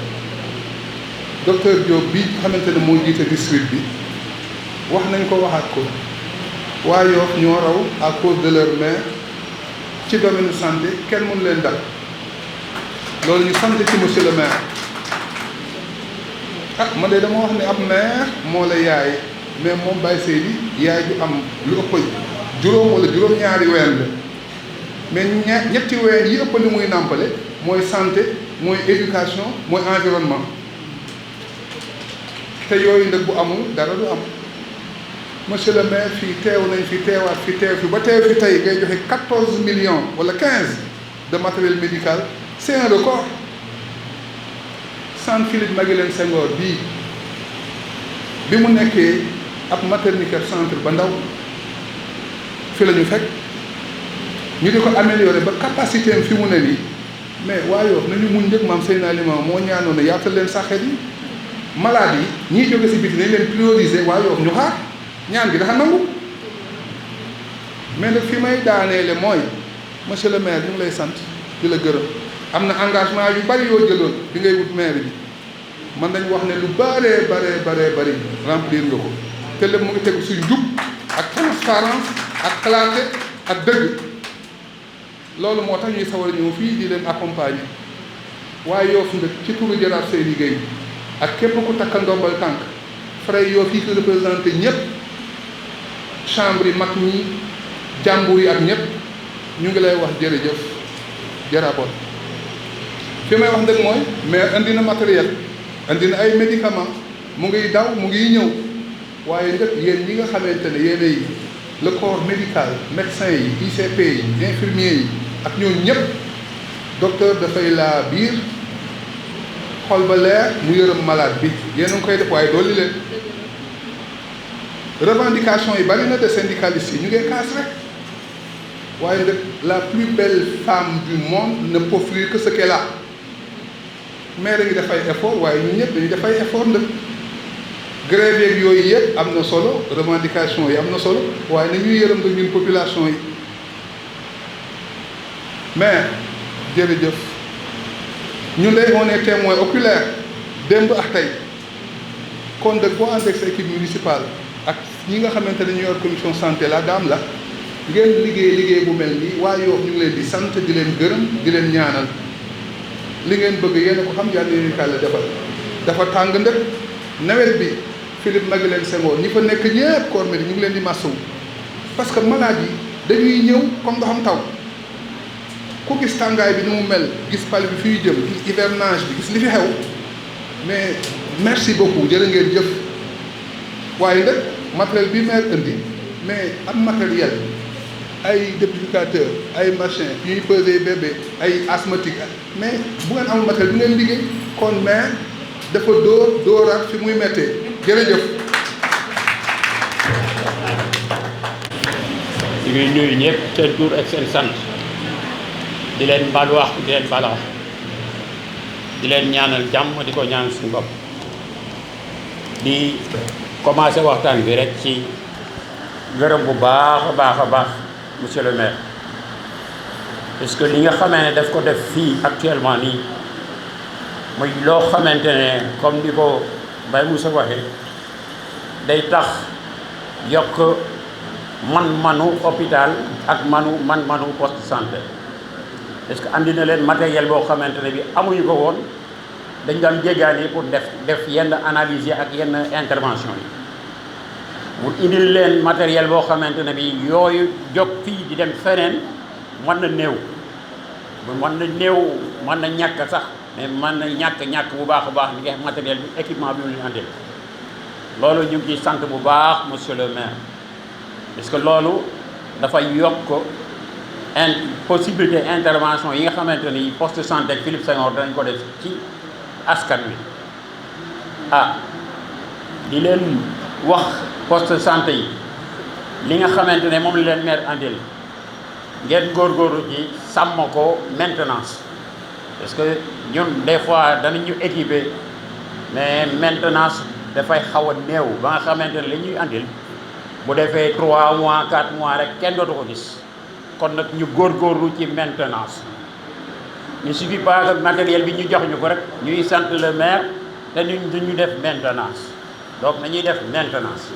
docteur Diop bi xamante ne moo jiite district bi wax nañ ko waxaat ko waa Yoff ñoo raw à cause de leur maire ci domaine santé kenn mënu leen dal loolu ñu sant ci monsieur le maire man de dama wax ne ab maire moo la yaay mais moom Baye Seydi yaay ju am lu ëpp juróom wala juróom-ñaari ween la mais ñetti ween yi ëpp li muy nàmpale mooy santé mooy éducation mooy environnement te yooyu nag bu amul dara du am monsieur le maire fii teew nañ fi teewaat fi teew fi ba teew fi tey ngay joxe 14 millions wala 15 de matériel médical c'est un record centre Philippe Maguilène Senghor bii bi mu nekkee ab maternité centre ba ndaw fi la ñu fekk ñu di ko améliorer ba capacité am fi mu ne nii mais waa Yoff nañu muñ njëkk maam Seydina Limamou moo ñaanoon ne yaatal leen saxeet yi malade yi ñiy jóge si biti nañ leen prioriser waa Yoff ñu xaar ñaan gi dafa nangu mais nag fi may daaneele mooy monsieur le maire ñu ngi lay sant di la gërëm am na engagement yu bari yoo jëloon bi ngay wut maire bi mën nañ wax ne lu bëree bari remplir nga ko te lépp mu ngi tegu si njub ak transparence ak clarté ak dëgg loolu moo tax ñuy sawar ñëw fii di leen accompagner waaye Yoff nag ci turu Jaraaf Seydi Gueye ak képp ku takka ndombal tànk frais Yoff yi ko représenté ñëpp chambre yi mag ñi jàmbur yi ak ñëpp ñu ngi lay wax jërëjëf jaraboot fi may wax nag mooy mais indi na matériel indi na ay médicaments mu ngiy daw mu ngiy ñëw waaye nag yéen ñi nga xamante ne yéenay le corps médical médecin yi ICP yi infirmier yi ak ñooñu ñëpp docteur dafay laa biir xol ba leer mu yërëm malade bi yéen a ngi koy def waaye dolli leen revendication yi bari na de syndicalistes yi ñu ngi kaas rek waaye nag la plus belle femme du monde ne peut offrir que ce qu'elle a maire ngi dafay effort waaye ñun ñëpp dañuy dafay effort nag grève yeeg yooyu yëpp am na solo revendication yi am na solo waaye nañuy yërëm nga ñun population yi mais jërëjëf ñun de on est témoin oculaire démb ak tey kon nag boo ànd ak sa équipe municipale ak ñi nga xamante ne ñu yor commission santé la daam la ngeen liggéey bu mel nii waa Yoff ñu ngi leen di sant di leen gërëm di leen ñaanal li ngeen bëgg yéen a ko xam yàlla yéen kàlla defal dafa tàng ndëkk nawet bi Philippe Maguilène Senghor ñi fa nekk ñëpp corps médical ñu ngi leen di masawu parce que malade yi dañuy ñëw comme nga xam taw ku gis tàngaay bi ni mu mel gis pal bi fiy jëm gis hivernage bi gis li fi xew mais merci beaucoup jërë ngeen jëf waaye nag matériel bi maire indi mais am matériel ay dépificateur ay machin yuy peser bébé ay asthmatique mais bu ngeen amul matériel bu ngeen liggéey kon maire dafa dóoraat fi muy méttee jërëjëf. ñu ngi nuyu ñëpp seen tur ak seen sant di leen baal wax di leen baal wax di leen ñaanal jàmm di ko ñaan suñu bopp di commencé waxtaan bi rek ci gërëm bu baax a baax monsieur le maire parce que li nga xamee ne daf ko def fii actuellement nii muy loo xamante ne comme ni ko Baye Moussa waxee day tax yokk man-manu hôpital ak man-manu poste de santé parce que andi na leen matériel boo xamante ne bi amuñu ko woon dañ daan jéggaani pour def yenn analyse yi ak yenn intervention yi mu indil leen matériel boo xamante ne bi yooyu jóg fii di dem feneen mën na néew mën na ñàkk sax mais mën na ñàkk bu baax a baax li nga xam matériel bi équipement bi mu leen andil loolu ñu ngi sant bu baax monsieur le maire parce que loolu dafay yokk possibilité intervention yi nga xamante ni poste de santé ak Philippe Senghor danañ ko def ci askan wi di leen wax poste de santé yi li nga xamante ne moom la leen maire andil ngeen góorgóorlu ci sàmm ko maintenance parce que ñun des fois danañu équiper mais maintenance dafay xaw a néew ba nga xamante ne li ñuy andil bu defee 3 mois 4 mois rek kenn dootu ko gis kon nag ñu góorgóorlu ci maintenance il suffit pas que matériel bi ñu jox ñu ko rek ñuy sant le maire te ñu def maintenance donc nañuy def maintenance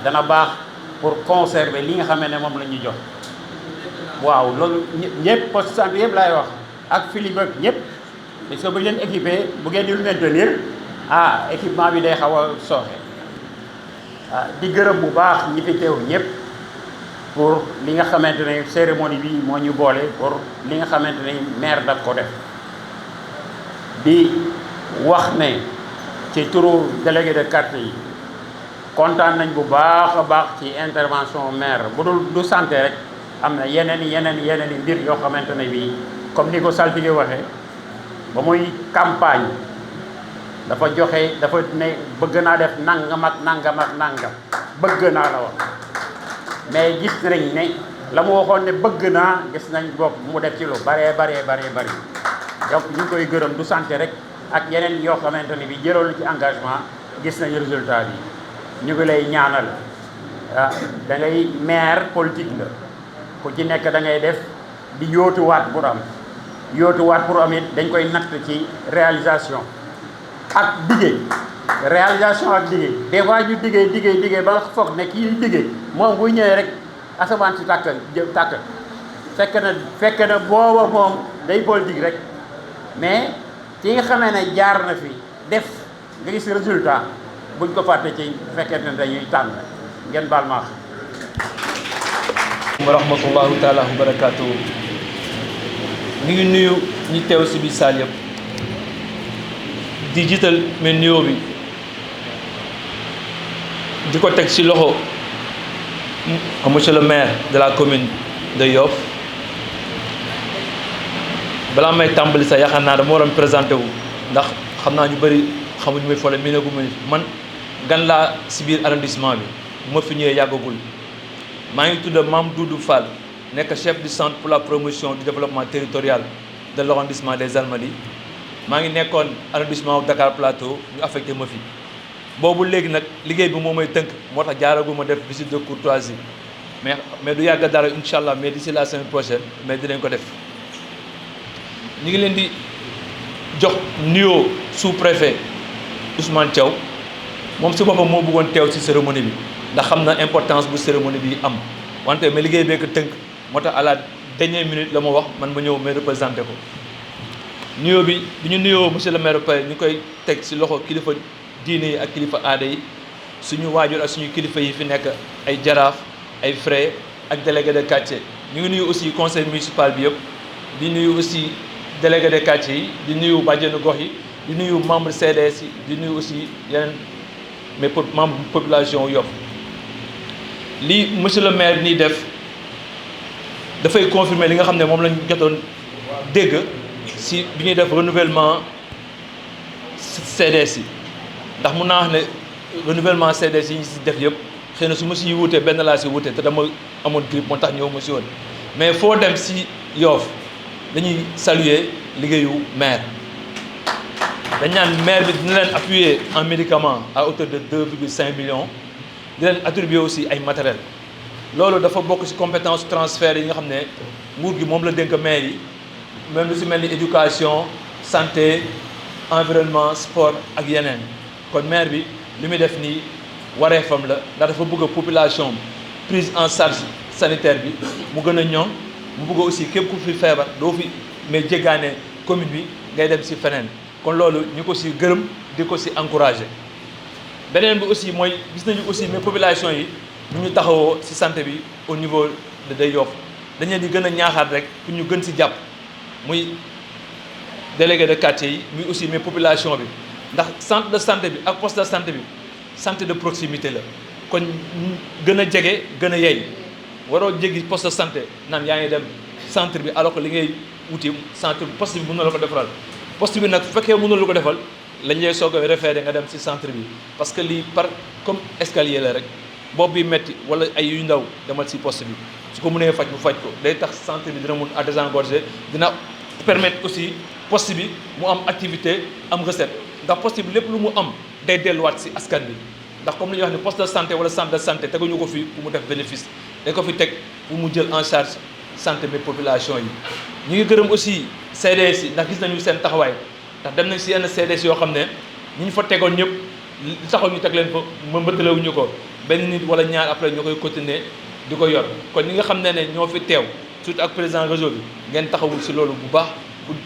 dana baax pour conserver li nga xam ne moom la ñuy jox waaw loolu ñëpp poste santé yëpp laay wax ak Philippe ak ñëpp parce que bu ñu leen équipé bu ngeen di maintenir équipement bi day xaw a sooxe di gërëm bu baax ñi fi teew ñëpp pour li nga xamante ne cérémonie bi moo ñu boole pour li nga xamante ne maire daf ko def di wax ne ci turu délégué de quartier yi kontaan nañ bu baax a baax ci intervention maire bu dul du santé rek am na yeneen i mbir yoo xamante ne bii comme ni ko saltige waxee ba muy campagne dafa joxe dafa ne bëgg naa def nangam ak nangam ak nangam bëgg naa la wax mais gis nañ ne la mu waxoon ne bëgg naa gis nañ bopp mu def ci lu bare donc ñu ngi koy gërëm du santé rek ak yeneen yoo xamante ni bi jëloon ci engagement gis nañ résultat bi ñu ngi lay ñaanal da ngay maire politique la ku ci nekk da ngay def di yóotuwaat pour am it dañ koy natt ci réalisation ak diggé réalisation ak diggé des fois ñu diggé ba foog ne kii diggé moom buy ñëwee rek asamaan si tàkk fekk na booba moom day politique rek mais ki nga xamee ne jaar na fi def nga gis résultat buñ ko fàtte ci fekkente ne dañuy tànn ngeen baal ma wa rahmatullahi taala wa barakaatu. ñu ngi nuyu ñi teew si biir saal yëpp di jiital mais nuyoo bi di ko teg ci loxo monsieur le maire de la commune de Yoff. balaa may tàmbali sax yaakaar naa dama waroon présenté wu ndax xam naa ñu bëri xamuñu may fole mi ne gu man gan laa si biir arrondissement bi bu ma fi ñëwee yàggagul maa ngi tudd Mame Doudou Fall nekk chef du centre pour la promotion du développement territorial de l'arrondissement des Almadies maa ngi nekkoon arrondissement wu Dakar Plateau ñu affecté ma fi boobu léegi nag liggéey bi moo may tënk moo tax jaaragu ma def visite de courtoisie mais du yàgg dara incha allah mais d'ici la semaine prochaine mais dinañ ko def. ñu ngi leen di jox nuyoo sous-préfet Ousmane Thiaw moom si boppam moo bëggoon teew ci cérémonie bi ndax xam na importance bu cérémonie bi am wante mais liggéey bee ko tënk moo tax à la dernière minute la ma wax man ma ñëw may représenté ko. nuyoo bi ñu nuyoo monsieur le maire Paye ñu koy teg ci loxo kilifa diine yi ak kilifa aada yi suñu waajur ak suñu kilifa yi fi nekk ay jaraaf ay frères ak délégué de quartier ñu ngi nuyu aussi conseil municipal bi yëpp di nuyu aussi. délégué de quartier yi di nuyu bàjjenu gox yi di nuyu membre CDS yi di nuyu aussi yeneen mais membre population Yoff lii monsieur le maire nii def dafay confirmer li nga xam ne moom lañ jotoon dégg si bi ñuy def renouvellement CDS yi ndax mun naa wax ne renouvellement CDS yi ñu si def yëpp xëy na su ma siy wutee benn laa si wutee te dama amoon grippe moo tax ñëw ma si woon mais foo dem si Yoff dañuy saluer liggéeyu maire dañ naan maire bi dina leen appuyer en médicaments à hauteur de 2,5 millions di leen attribuer aussi ay matériel loolu dafa bokk ci compétence transfert yi nga xam ne nguur gi moom la dénk maire yi même lu ci mel ni éducation santé environnement sport ak yeneen kon maire bi li muy def nii wareefam la ndax dafa bëgg a population prise en charge sanitaire bi mu gën a ñoŋ mu bëgg aussi képp ku fi feebar doo fi mais jéggaane commune bi ngay dem ci feneen kon loolu ñu ko ci gërëm di ko ci encourager beneen bi aussi mooy gis nañu aussi mais population yi ñu taxawoo ci santé bi au niveau de Yoff dañ leen di gën a ñaaxaat rek pour ñu gën ci jàpp muy délégué de quartier yi muy aussi mais population bi ndax centre de santé bi ak poste de santé bi santé de proximité la kon gën a jege gën a yey waroo jéggi poste de santé naan yaa ngi dem centre bi alors que li ngay wuti centre bi poste bi mën na la ko defaral poste bi nag bu fekkee mënul la ko defal lañ lay soog a référé nga dem ci centre bi parce que lii par comme escalier la rek bopp bi metti wala ay yu ndaw demal ci poste bi su ko mënee faj mu faj ko day tax centre bi dina mun à désengorger dina permettre aussi poste bi mu am activité am recette ndax poste bi lépp lu mu am day delluwaat ci askan bi ndax comme li ñuy wax ne poste de santé wala centre de santé teguñu ko fii pour mu def bénéfice dañ ko fi teg pour mu jël en charge santé bi population yi. ñu ngi gërëm aussi CDS yi ndax gis nañu seen taxawaay ndax dem nañ ci yenn CDS yoo xam ne ñi ñu fa tegoon ñëpp li taxoon ñu teg leen fa mbëttalewuñu ko benn nit wala ñaar après ñoo koy continuer di ko yor kon ñi nga xam ne ñoo fi teew surtout ak président réseau bi ngeen taxawul ci loolu bu baax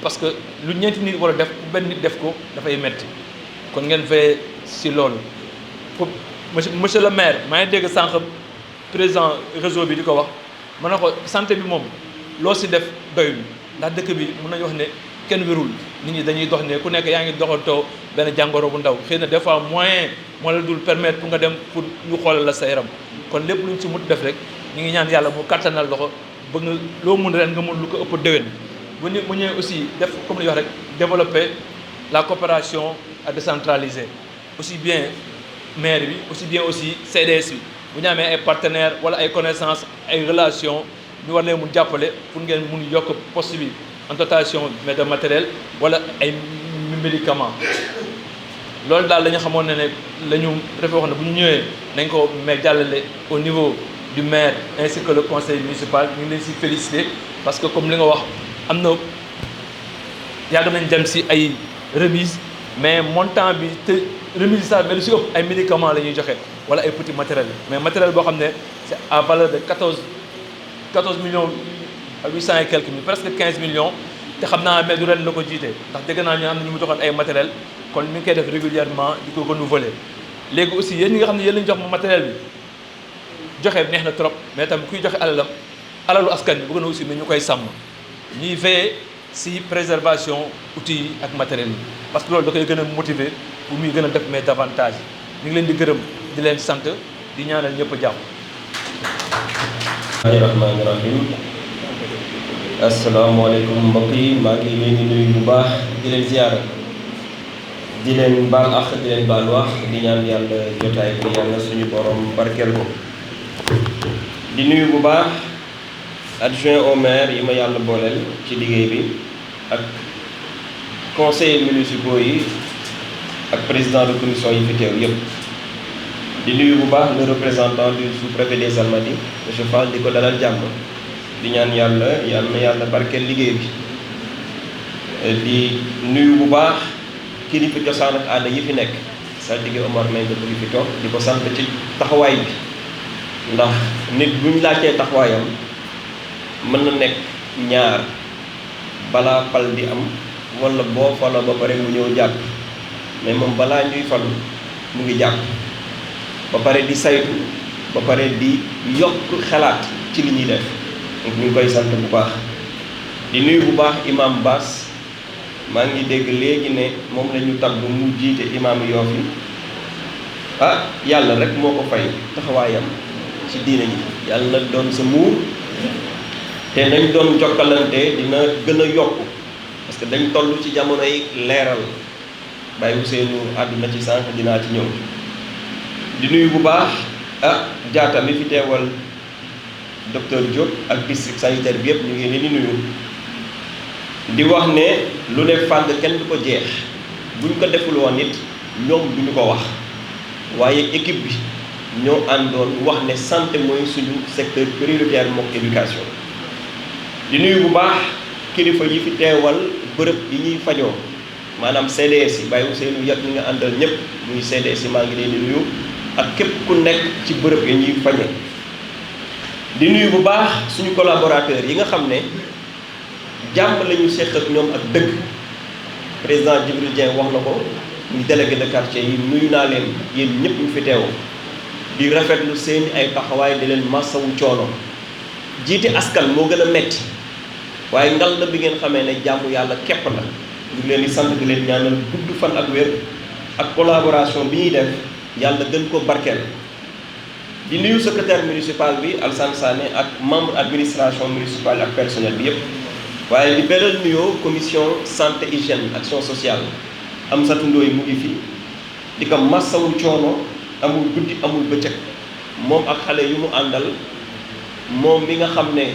parce que lu ñeenti nit war a def bu benn nit def ko dafay metti kon ngeen fee ci loolu. monsieur le maire maa ngi dégg sànq président réseau bi di ko wax mën na ko santé bi moom loo ci def doyul ndax dëkk bi mën nañu wax ne kenn wérul nit ñi dañuy dox ne ku nekk yaa ngi doxantoo benn jàngoro bu ndaw xëy na des fois moyen moo la dul permettre pour nga dem pour ñu xoolal la sa yaram kon lépp luñ ci mut def rek ñu ngi ñaan yàlla mu kattanal loxo bëgg nga loo mun ren nga mun lu ko ëpp déwén bu ñëwee aussi def comme li wax rek développer la coopération à décentraliser aussi bien maire bi aussi bien aussi CDS bi bu ñu amee ay partenaires wala ay connaissances ay relations ñu war leen mun jàppale pour ngeen mun yokk poste bi en dotation de matériel wala ay médicaments loolu daal la ñu xamoon ne la ñu refee wax ne bu ñu ñëwee nañ ko mais jàllale au niveau du maire ainsi que le conseil municipal ñu ngi leen si féliciter parce que comme li nga wax am na yàgg nañ dem si ay remise mais montant bi te remise sax mais lu si ëpp ay médicaments la ñuy joxe wala ay petit matériel mais matériel boo xam ne c'est à valeur de 14 millions 800 et quelques mille presque 15 millions te xam naa mais du ren la ko jiite ndax dégg naa ñu am na ñu mu joxoon ay matériel kon mi ngi koy def régulièrement di ko renouveler léegi aussi yéen ñi nga xam ne yéen lañu jox matériel bi joxe neex na trop mais tam kuy joxe alalu askan bi bëgg na aussi ne ñu koy sàmm ñuy veiller si préservation outils yi ak matériel yi parce que loolu da koy gën a motiver pour muy gën a def mais davantage ñu ngi leen di gërëm di leen sant di ñaanal ñëpp a jàmm. rahmaani rahim asalaamaaleykum mbokk yi maa ngi leen di nuyu bu baax di leen ziyaara di leen baal ak di leen baal wax di ñaan yàlla jotaay bi yàlla suñu borom barkeel ko di nuyu bu baax adjoint au maire yi ma yàlla booleel ci liggéey bi ak conseillers municipaux yi ak président de commission yi fi teew yëpp di nuyu bu baax le représentant du sous-préfet des Almadies monsieur Fall di ko dalal jàmm di ñaan yàlla barkeel liggéey bi di nuyu bu baax kilifa cosaan ak aada yi fi nekk saltige Omar May nga bëgg fi toog di ko sant ci taxawaay bi ndax nit buñ laajtee taxawaayam mën na nekk ñaar balaa fal di am wala boo falo ba pare mu ñëw jàpp mais moom balaa ñuy fal mu ngi jàpp ba pare di saytu ba pare di yokk xalaat ci li ñuy def donc ñu ngi koy sant bu baax di nuyu bu baax imam Bass maa ngi dégg léegi ne moom la ñu tabb mu jiite imam Yoff yi yàlla rek moo ko fay taxawaayam ci diine ji yàlla doon sa muur te nañ doon jokkalante dina gën a yokku parce que dañ toll ci jamonoy leeral bàyyi seenu àdduna ci sànq dinaa ci ñëw di nuyu bu baax jaata mi fi teewal docteur Diop ak district sanitaire bi yëpp ñu ngi leen di nuyu di wax ne lu ne fàgg kenn du ko jeex buñ ko deful woon it ñoom duñu ko wax waaye équipe bi ñoo àndoon wax ne santé mooy suñu secteur prioritaire mook éducation di nuyu bu baax kilifa yi fi teewal bërëb yi ñuy fajoo maanaam CDS yi bàyyi seenu yat ñi nga àndal ñëpp muy CDS yi maa ngi leen di nuyu ak képp ku nekk ci bërëb yi ñuy faje di nuyu bu baax suñu collaborateurs yi nga xam ne jàmm la ñu seq ak ñoom ak dëgg président Djibril Dieng wax na ko muy délégué de quartier yi nuyu naa leen yéen ñëpp ñu fi teew di rafetlu seeni ay taxawaay di leen massawu coono jiite askan moo gën a metti waaye ngal la bi ngeen xamee ne jàmm yàlla képp la ñu ngi leen di sant di leen ñaanal gudd fan ak wér ak collaboration bi ñuy def yàlla gën ko barkeel di nuyu secrétaire municipal bi Alsane Sané ak membre administration municipale ak personnel bi yëpp waaye di beral nuyoo commission santé hygiène action sociale Amsatou Ndoye mu ngi fi di ko massawu coono amul guddi amul bëccëg moom ak xale yu mu àndal moom mi nga xam ne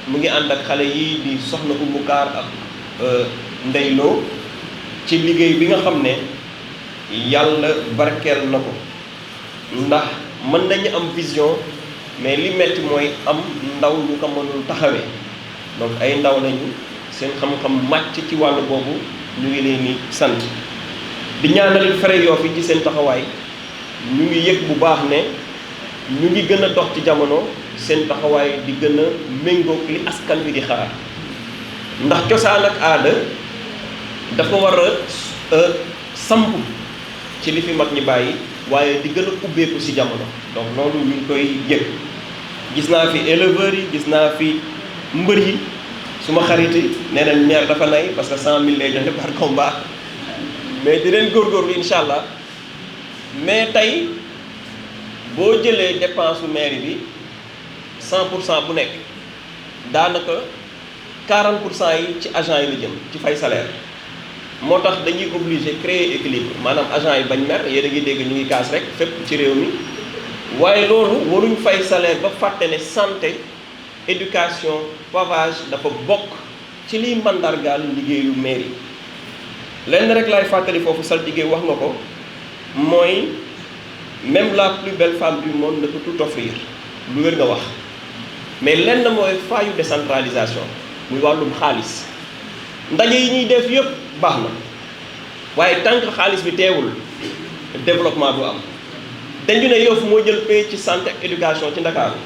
mu ngi ànd ak xale yii di soxna Oumou Kaar ak ndeyloo ci liggéey bi nga xam ne yàlla barkeel na ko ndax mën nañu am vision mais li metti mooy am ndaw ñu ko mënul taxawee donc ay ndaw lañu seen xam-xam màcc ci wàllu boobu ñu ngi leen di sant di ñaanal frère Yoff yi ci seen taxawaay ñu ngi yëg bu baax ne ñu ngi gën a dox ci jamono seen taxawaay di gën a méngoog li askan wi di xaar ndax cosaan ak aada dafa war a samp ci li fi mag ñi bàyyi waaye di gën a ubbeeku ci jamono donc loolu ñu ngi koy yëg gis naa fi éleveurs yi gis naa fi mbër yi suma xarit yi nee nañ maire dafa nay parce que 100 000 lay joxe par combat mais di leen góorgóorlu incha allah mais tey boo jëlee dépense su mairie bi 100% bu nekk daanaka 40% yi ci agent yi la jëm ci fay salaire moo tax dañuy obligé créer équilibre maanaam agent yi bañ mer yéen a ngi dégg ñu ngi kaas rek fépp ci réew mi waaye loolu waruñ fay salaire ba fàtte ne santé éducation pavage dafa bokk ci liy mandargaal liggéeyu mairie lenn rek laay fàttali foofu saltige wax nga ko mooy même la plus belle femme du monde ne peut tout offrir lu wér nga wax mais lenn mooy faayu décentralisation muy wàllum xaalis ndaje yi ñuy def yëpp baax na waaye tant que xaalis bi teewul développement du am dañu ne Yoff moo jël pay ci santé ak éducation ci Ndakaaru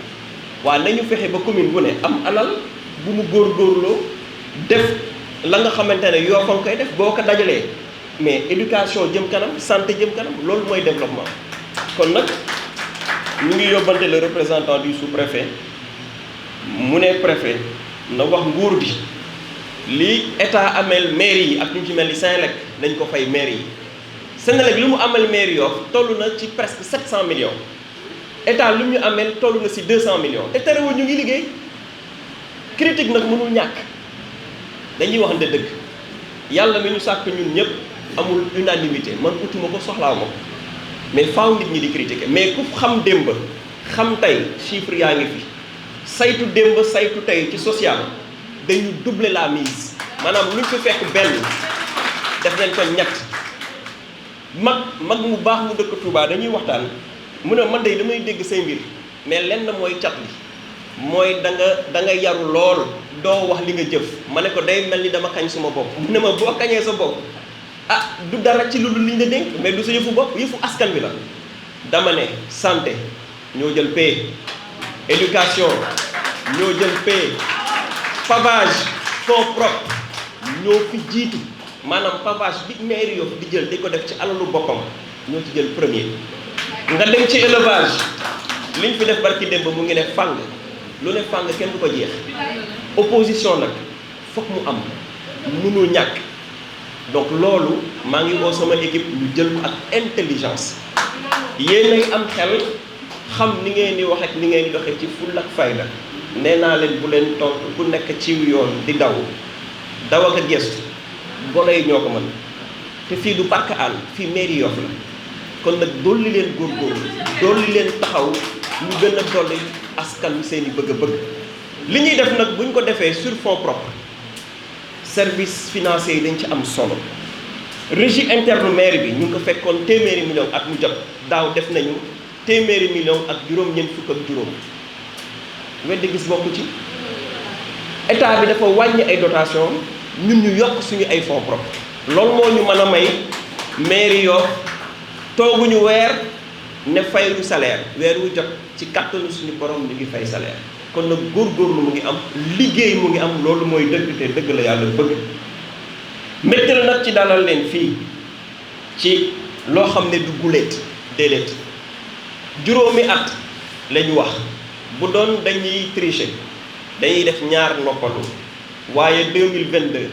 waaye nañu fexe ba commune bu ne am alal bu mu góorgóorloo def la nga xamante ne Yoff a koy def boo ko dajalee mais éducation jëm kanam santé jëm kanam loolu mooy développement kon nag ñu ngi yóbbante le représentant du sous-préfet mu ne préfet na wax nguur gi li état amel mairie yi ak ñu ci mel ni Senelec nañ ko fay mairie yi Senelec li mu amel mairie Yoff toll na ci presque 700 millions état lu ñu amel toll na ci 200 millions te terewul ñu ngi liggéey critique nag mënul ñàkk dañuy waxante dëgg yàlla mi ñu sàkk ñun ñëpp amul unanimité man utuma ko soxlaaw ma ko mais faaw nit ñi di critiquer mais ku xam démb xam tey chiffre yaa ngi fi saytu démb saytu tey ci social dañu doubler la mise maanaam luñ fi fekk benn def nañ ko ñett mag mu baax mu dëkk Touba dañuy waxtaan mu ne man de damay dégg say mbir mais lenn mooy cat li mooy da nga yaru lool doo wax li nga jëf ma ne ko day mel ni dama kañ suma bopp mu ne ma boo kañee sa bopp ah du dara ci lu liñ la dénk mais du sa yëfu bopp yëfu askan bi la dama ne santé ñoo jël paie éducation ñoo jël paie pavage fonds propre ñoo fi jiitu maanaam pavage bi mairie Yoff di jël di ko def ci alalu boppam ñoo ci jël premier nga dem ci élevage liñ fi def barki démb mu ngi ne fàng lu ne fàng kenn du ko jeex opposition nag foog mu am mënul ñàkk donc loolu maa ngi woo sama équipe ñu jël ko ak intelligence yéenay am xel xam ni ngeen di wax ak ni ngeen di doxee ci fulla ak fayda nee naa leen bu leen tontu ku nekk ci yoon di daw ak a gestu golo yi ñoo ko mën te fii du parc àll fii mairie Yoff la kon nag dolli leen góorgóorlu dolli leen taxaw ñu gën a dolli askan wi seen i bëgg-bëgg li ñuy def nag bu ñu ko defee sur fonds propres service financier yi dañ ci am solo régie interne mairie bi ñu ngi ko fekkoon téeméeri million at mu jot daaw def nañu téeméeri million ak juróom-ñeent fukk ak juróom weddi gis bokku ci état bi dafa wàññi ay dotation ñun ñu yokk suñu ay fonds propres loolu moo ñu mën a may mairie Yoff tooguñu weer ne fayru salaire weer wu jot ci kattanu suñu borom ñu ngi fay salaire kon nag góorgóorlu mu ngi am liggéey mu ngi am loolu mooy dëgg te dëgg la yàlla bëgg métti la nag ci dalal leen fii ci loo xam ne du guléet déedéet juróomi at la ñu wax bu doon dañuy tricher dañuy def ñaar noppalu waaye 2022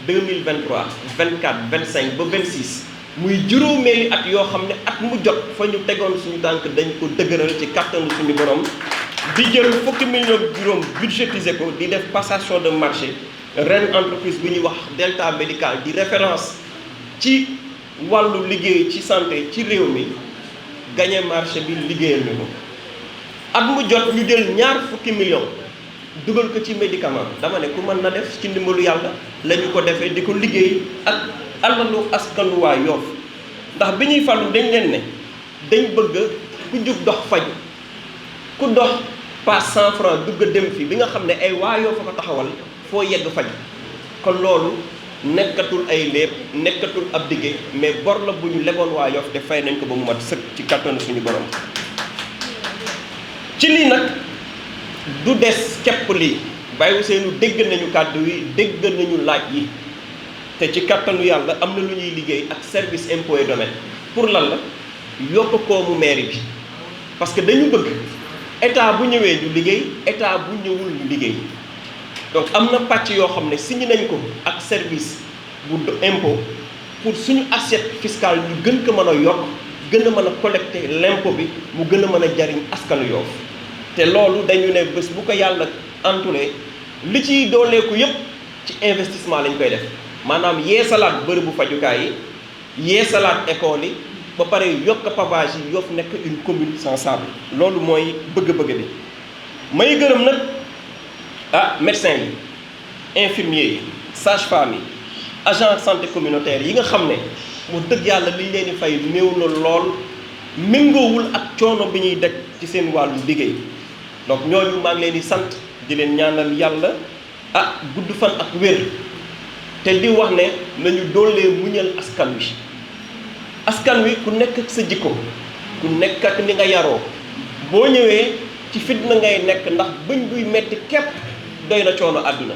2023 24 25 ba 26 muy juróomeeli at yoo xam ne at mu jot fa ñu tegoon suñu tànk dañ ko dëgëral ci kattanu suñu borom di jël fukki million juróom budgétisé ko di def passation de marché ren entreprise bu ñuy wax Delta Médical di référence ci wàllu liggéey ci santé ci réew mi gagné marché bi liggéeyal ñu ko at mu jot ñu jël ñaar fukki million dugal ko ci médicament dama ne ku mën na def ci ndimbalu yàlla la ñu ko defee di ko liggéey ak alalu askanu waa Yoff ndax bi ñuy fàllu dañ leen ne dañ bëgg ku jug dox faju ku dox pas 100 francs dugg dem fii bi nga xam ne ay waa Yoff fa ko taxawal foo yegg faju kon loolu nekkatul ay léeb nekkatul ab dige mais bor la bu ñu leboon waa Yoff te fay nañ ko ba mu mat sëkk ci kattanu suñu borom ci lii nag du des képp lii bàyyi seenu dégg nañu kàddu yi dégg nañu laaj yi te ci kattanu yàlla am na lu ñuy liggéey ak service impôt et domaine pour lan la yokk koomu mairie bi parce que dañu bëgg état bu ñëwee ñu liggéey état bu ñëwul ñu liggéey donc am na pàcc yoo xam ne signé nañ ko ak service bu impôt pour suñu assiette fiscale ñu gën ko mën a yokk gën a mën a collecter l'impôt bi mu gën a mën a jariñ askanu Yoff te loolu dañu ne bés bu ko yàlla entouré li ciy dooleeku yépp ci investissement lañ koy def maanaam yeesalaat bërëbu fajukaay yi yeesalaat école yi ba pare yokk pavage yi Yoff nekk une commune sans sable loolu mooy bëgg-bëgg bi may gërëm nag médecins yi infirmiers yi sages-femmes yi agent santé communautaire yi nga xam ne mu dëgg yàlla liñ leen di fay néew na lool méngoowul ak coono bi ñuy daj ci seen wàllu liggéey donc ñooñu maa ngi leen di sant di leen ñaanal yàlla gudd fan ak wér te di wax ne nañu doolee muñal askan wi ku nekk ak sa jikko ku nekk ak ni nga yaroo boo ñëwee ci fitna ngay nekk ndax bëñ buy metti képp doy na coono àdduna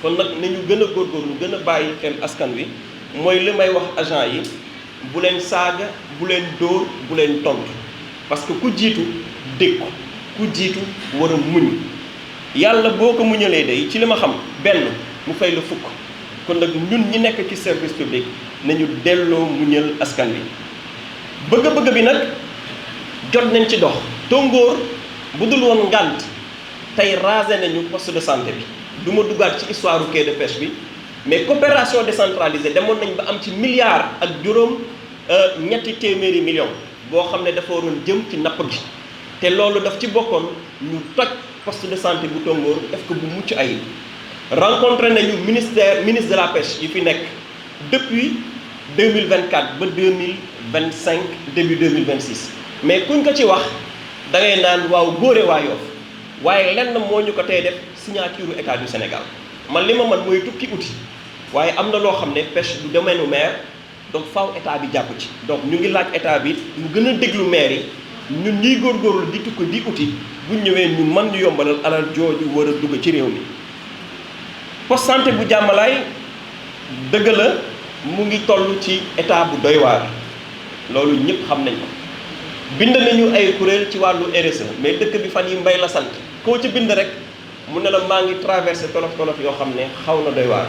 kon nag nañu gën a góorgóorlu gën a bàyyi xel askan wi mooy li may wax agent yi bu leen saaga bu leen dóor bu leen tontu parce que ku jiitu dégg ku jiitu war a muñ yàlla boo ko muñalee day ci li ma xam benn mu fay la fukk kon nag ñun ñi nekk ci service public nañu delloo muñal askan wi bëgg-bëgg bi nag jot nañ ci dox tóngóor bu dul woon ngànt tey rasé nañu poste de santé bi du ma duggaat ci histoire quai de pêche bi mais coopération décentralisée demoon nañ ba am ci milliards ak juróom ñetti téeméeri millions boo xam ne dafa waroon jëm ci napp gi te loolu daf ci bokkoon ñu toj poste de santé bu tóngóor def ko bu mucc ayib rencontré nañu ministre de la pêche yi fi nekk depuis 2024 ba 2025 début 2026 mais kuñ ko ci wax da ngay naan waaw góore waa Yoff waaye lenn moo ñu ko tey def signature état du Sénégal man li ma mën mooy tukki uti waaye am na loo xam ne pêche du domaine u maire donc faaw état bi jàpp ci donc ñu ngi laaj état bi mu gën a déglu maire yi ñun ñuy góorgóorlu di tukki di uti bu ñëwee ñu mën ñu yombalal alal jooju war a dugg ci réew mi poste santé bu jàmmalaay dëgg la mu ngi toll ci état bu doy waar loolu ñëpp xam nañ ko bind nañu ay kuréel ci wàllu RSE mais dëkk bi fan yi mbay la sant koo ci bind rek mu ne la maa ngi traversé tolof yoo xam ne xaw na doy waar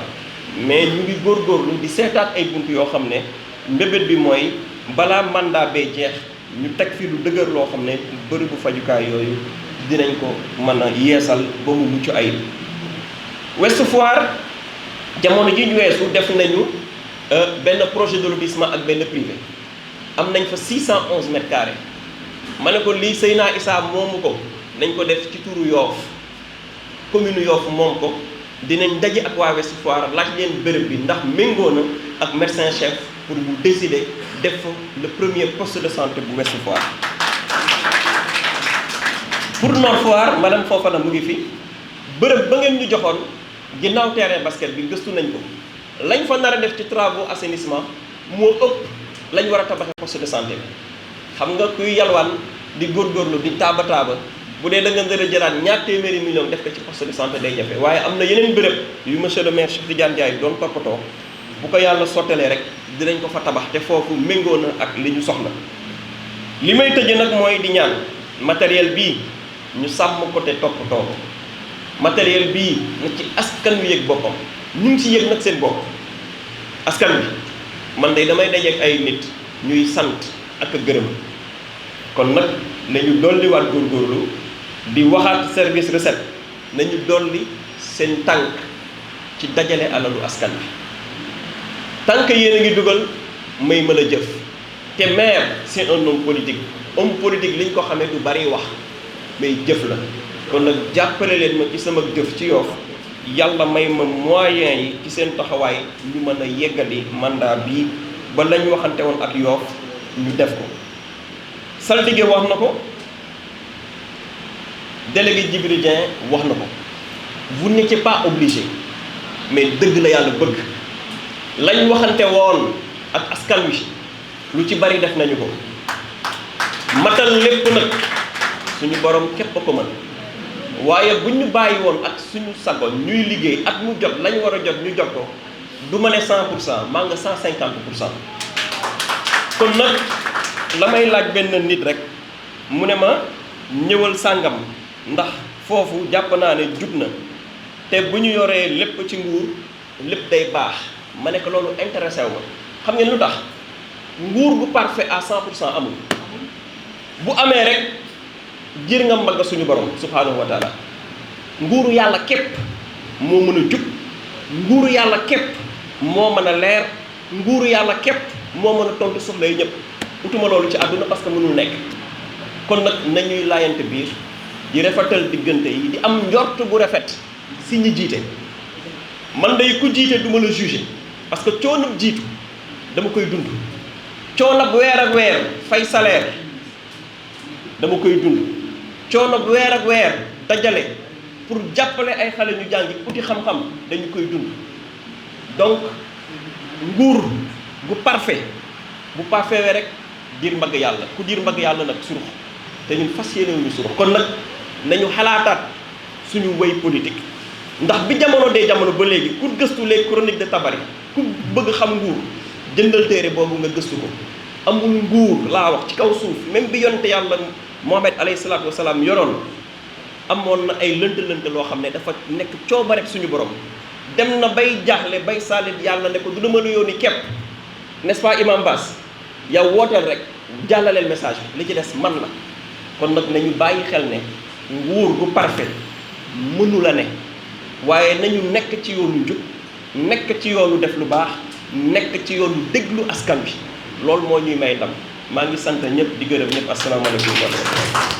mais ñu ngi góorgóorlu di seetaat ay bunt yoo xam ne mbébét bi mooy balaa mandat bee jeex ñu teg fi lu dëgër loo xam ne bërëbu fajukaay yooyu dinañ ko mën a yeesal ba mu mucc ayib. Ouest Foire jamono ji ñu weesu def nañu benn projet de lotissement ak benn privé am nañ fa 611 mètres carrés ma ne ko lii Seyna Issa moomu ko nañ ko def ci turu Yoff commune Yoff moom ko dinañ daje ak waa Ouest Foire laaj leen bërëb bi ndax méngoo na ak médecin chef pour mu décider def fa le premier poste de santé bu Ouest Foire. pour Nord Foire madame Fofana mu ngi fi bërëb ba ngeen ñu joxoon ginnaaw terrain basket bi gëstu nañ ko lañ fa nar a def ci travaux assainissement moo ëpp lañ war a tabaxee poste de santé bi xam nga kuy yalwaan di góorgóorlu di taaba bu dee da nga nar a jëlaat ñaar téeméeri million def ko ci poste de santé day jafe waaye am na yeneen bërëb yu monsieur le maire Cheikh Tidiane Ndiaye doon toppatoo bu ko yàlla sottelee rek dinañ ko fa tabax te foofu méngoo na ak li ñu soxla li may tëje nag mooy di ñaan matériel bii ñu sàmm ko te toppatoo ko matériel bii na ci askan wi yëg boppam ñu ngi ci yëg nag seen bopp askan bi man de damay dajeek ay nit ñuy sant ak gërëm kon nag nañu dolliwaat góorgóorlu di waxaat service recette nañu dolli seen tànk ci dajale alalu askan bi tànk yéen a ngi dugal may mën a jëf te maire c'est un homme politique li ñu ko xamee du bari wax mais jëf la kon nag jàppale leen ma ci sama jëf ci Yoff yàlla may ma moyens yi ci seen taxawaay ñu mën a yeggali mandat bii ba la ñu waxante woon ak Yoff ñu def ko saltige wax na ko délégué Djibril Dieng wax na ko vous n'étiez pas obligé mais dëgg la yàlla bëgg lañ waxante woon ak askan wi lu ci bari def nañu ko matal lépp nag suñu borom képp a ko mën waaye bu ñu bàyyi woon ak suñu sago ñuy liggéey at mu jot lañ war a jot ñu jot ko du ma ne 100% maa nga 150%. kon nag la may laaj benn nit rek mu ne ma ñëwal sàngam ndax foofu jàpp naa ne jub na te bu ñu yoree lépp ci nguur lépp day baax ma ne ko loolu intéressé wu ma xam ngeen lu tax nguur bu parfait à 100% amul bu amee rek jër nga mbagg suñu borom subhanahu wa taala nguuru yàlla képp moo mën a jub nguuru yàlla képp moo mën a leer nguuru yàlla képp moo mën a tontu soxla yi ñëpp utuma loolu ci àdduna parce que mënul nekk kon nag nañuy laayante biir di rafetal diggante yi di am njort bu rafet si ñi jiite man day ku jiite duma la juger parce que coonab jiitu dama koy dund coonab weer ak weer fay salaire dama koy dund coonab weer ak weer dajale pour jàppale ay xale ñu jàngi uti xam-xam dañu koy dund donc nguur bu parfait bu parfait rek diir mbagg yàlla ku diir mbagg yàlla nag surux te ñun fas yéene ñu surux kon nag nañu xalaataat suñu way politique ndax bi jamono dee jamono ba léegi ku gëstu les chroniques de Tabari ku bëgg xam nguur jëndal téere boobu nga gëstu ko amul nguur laa wax ci kaw suuf même bi yonte yàlla Muhammad alayhi salaatu wasalaam yoroon amoon na ay lënt-lënt loo xam ne dafa nekk cooba rek suñu borom dem na bay jaaxle bay saalit yàlla ne ko du la mën a yónni képp n'est-ce pas Imam Bass yow wooteel rek jàllaleel message bi li ci des man la kon nag nañu bàyyi xel ne nguur gu parfait mënu la ne waaye nañu nekk ci yoonu njub nekk ci yoonu def lu baax nekk ci yoonu déglu askan bi loolu moo ñuy may ndam maa ngi sant ñëpp di gërëm ñëpp asalaamaaleykum wa rahmatulah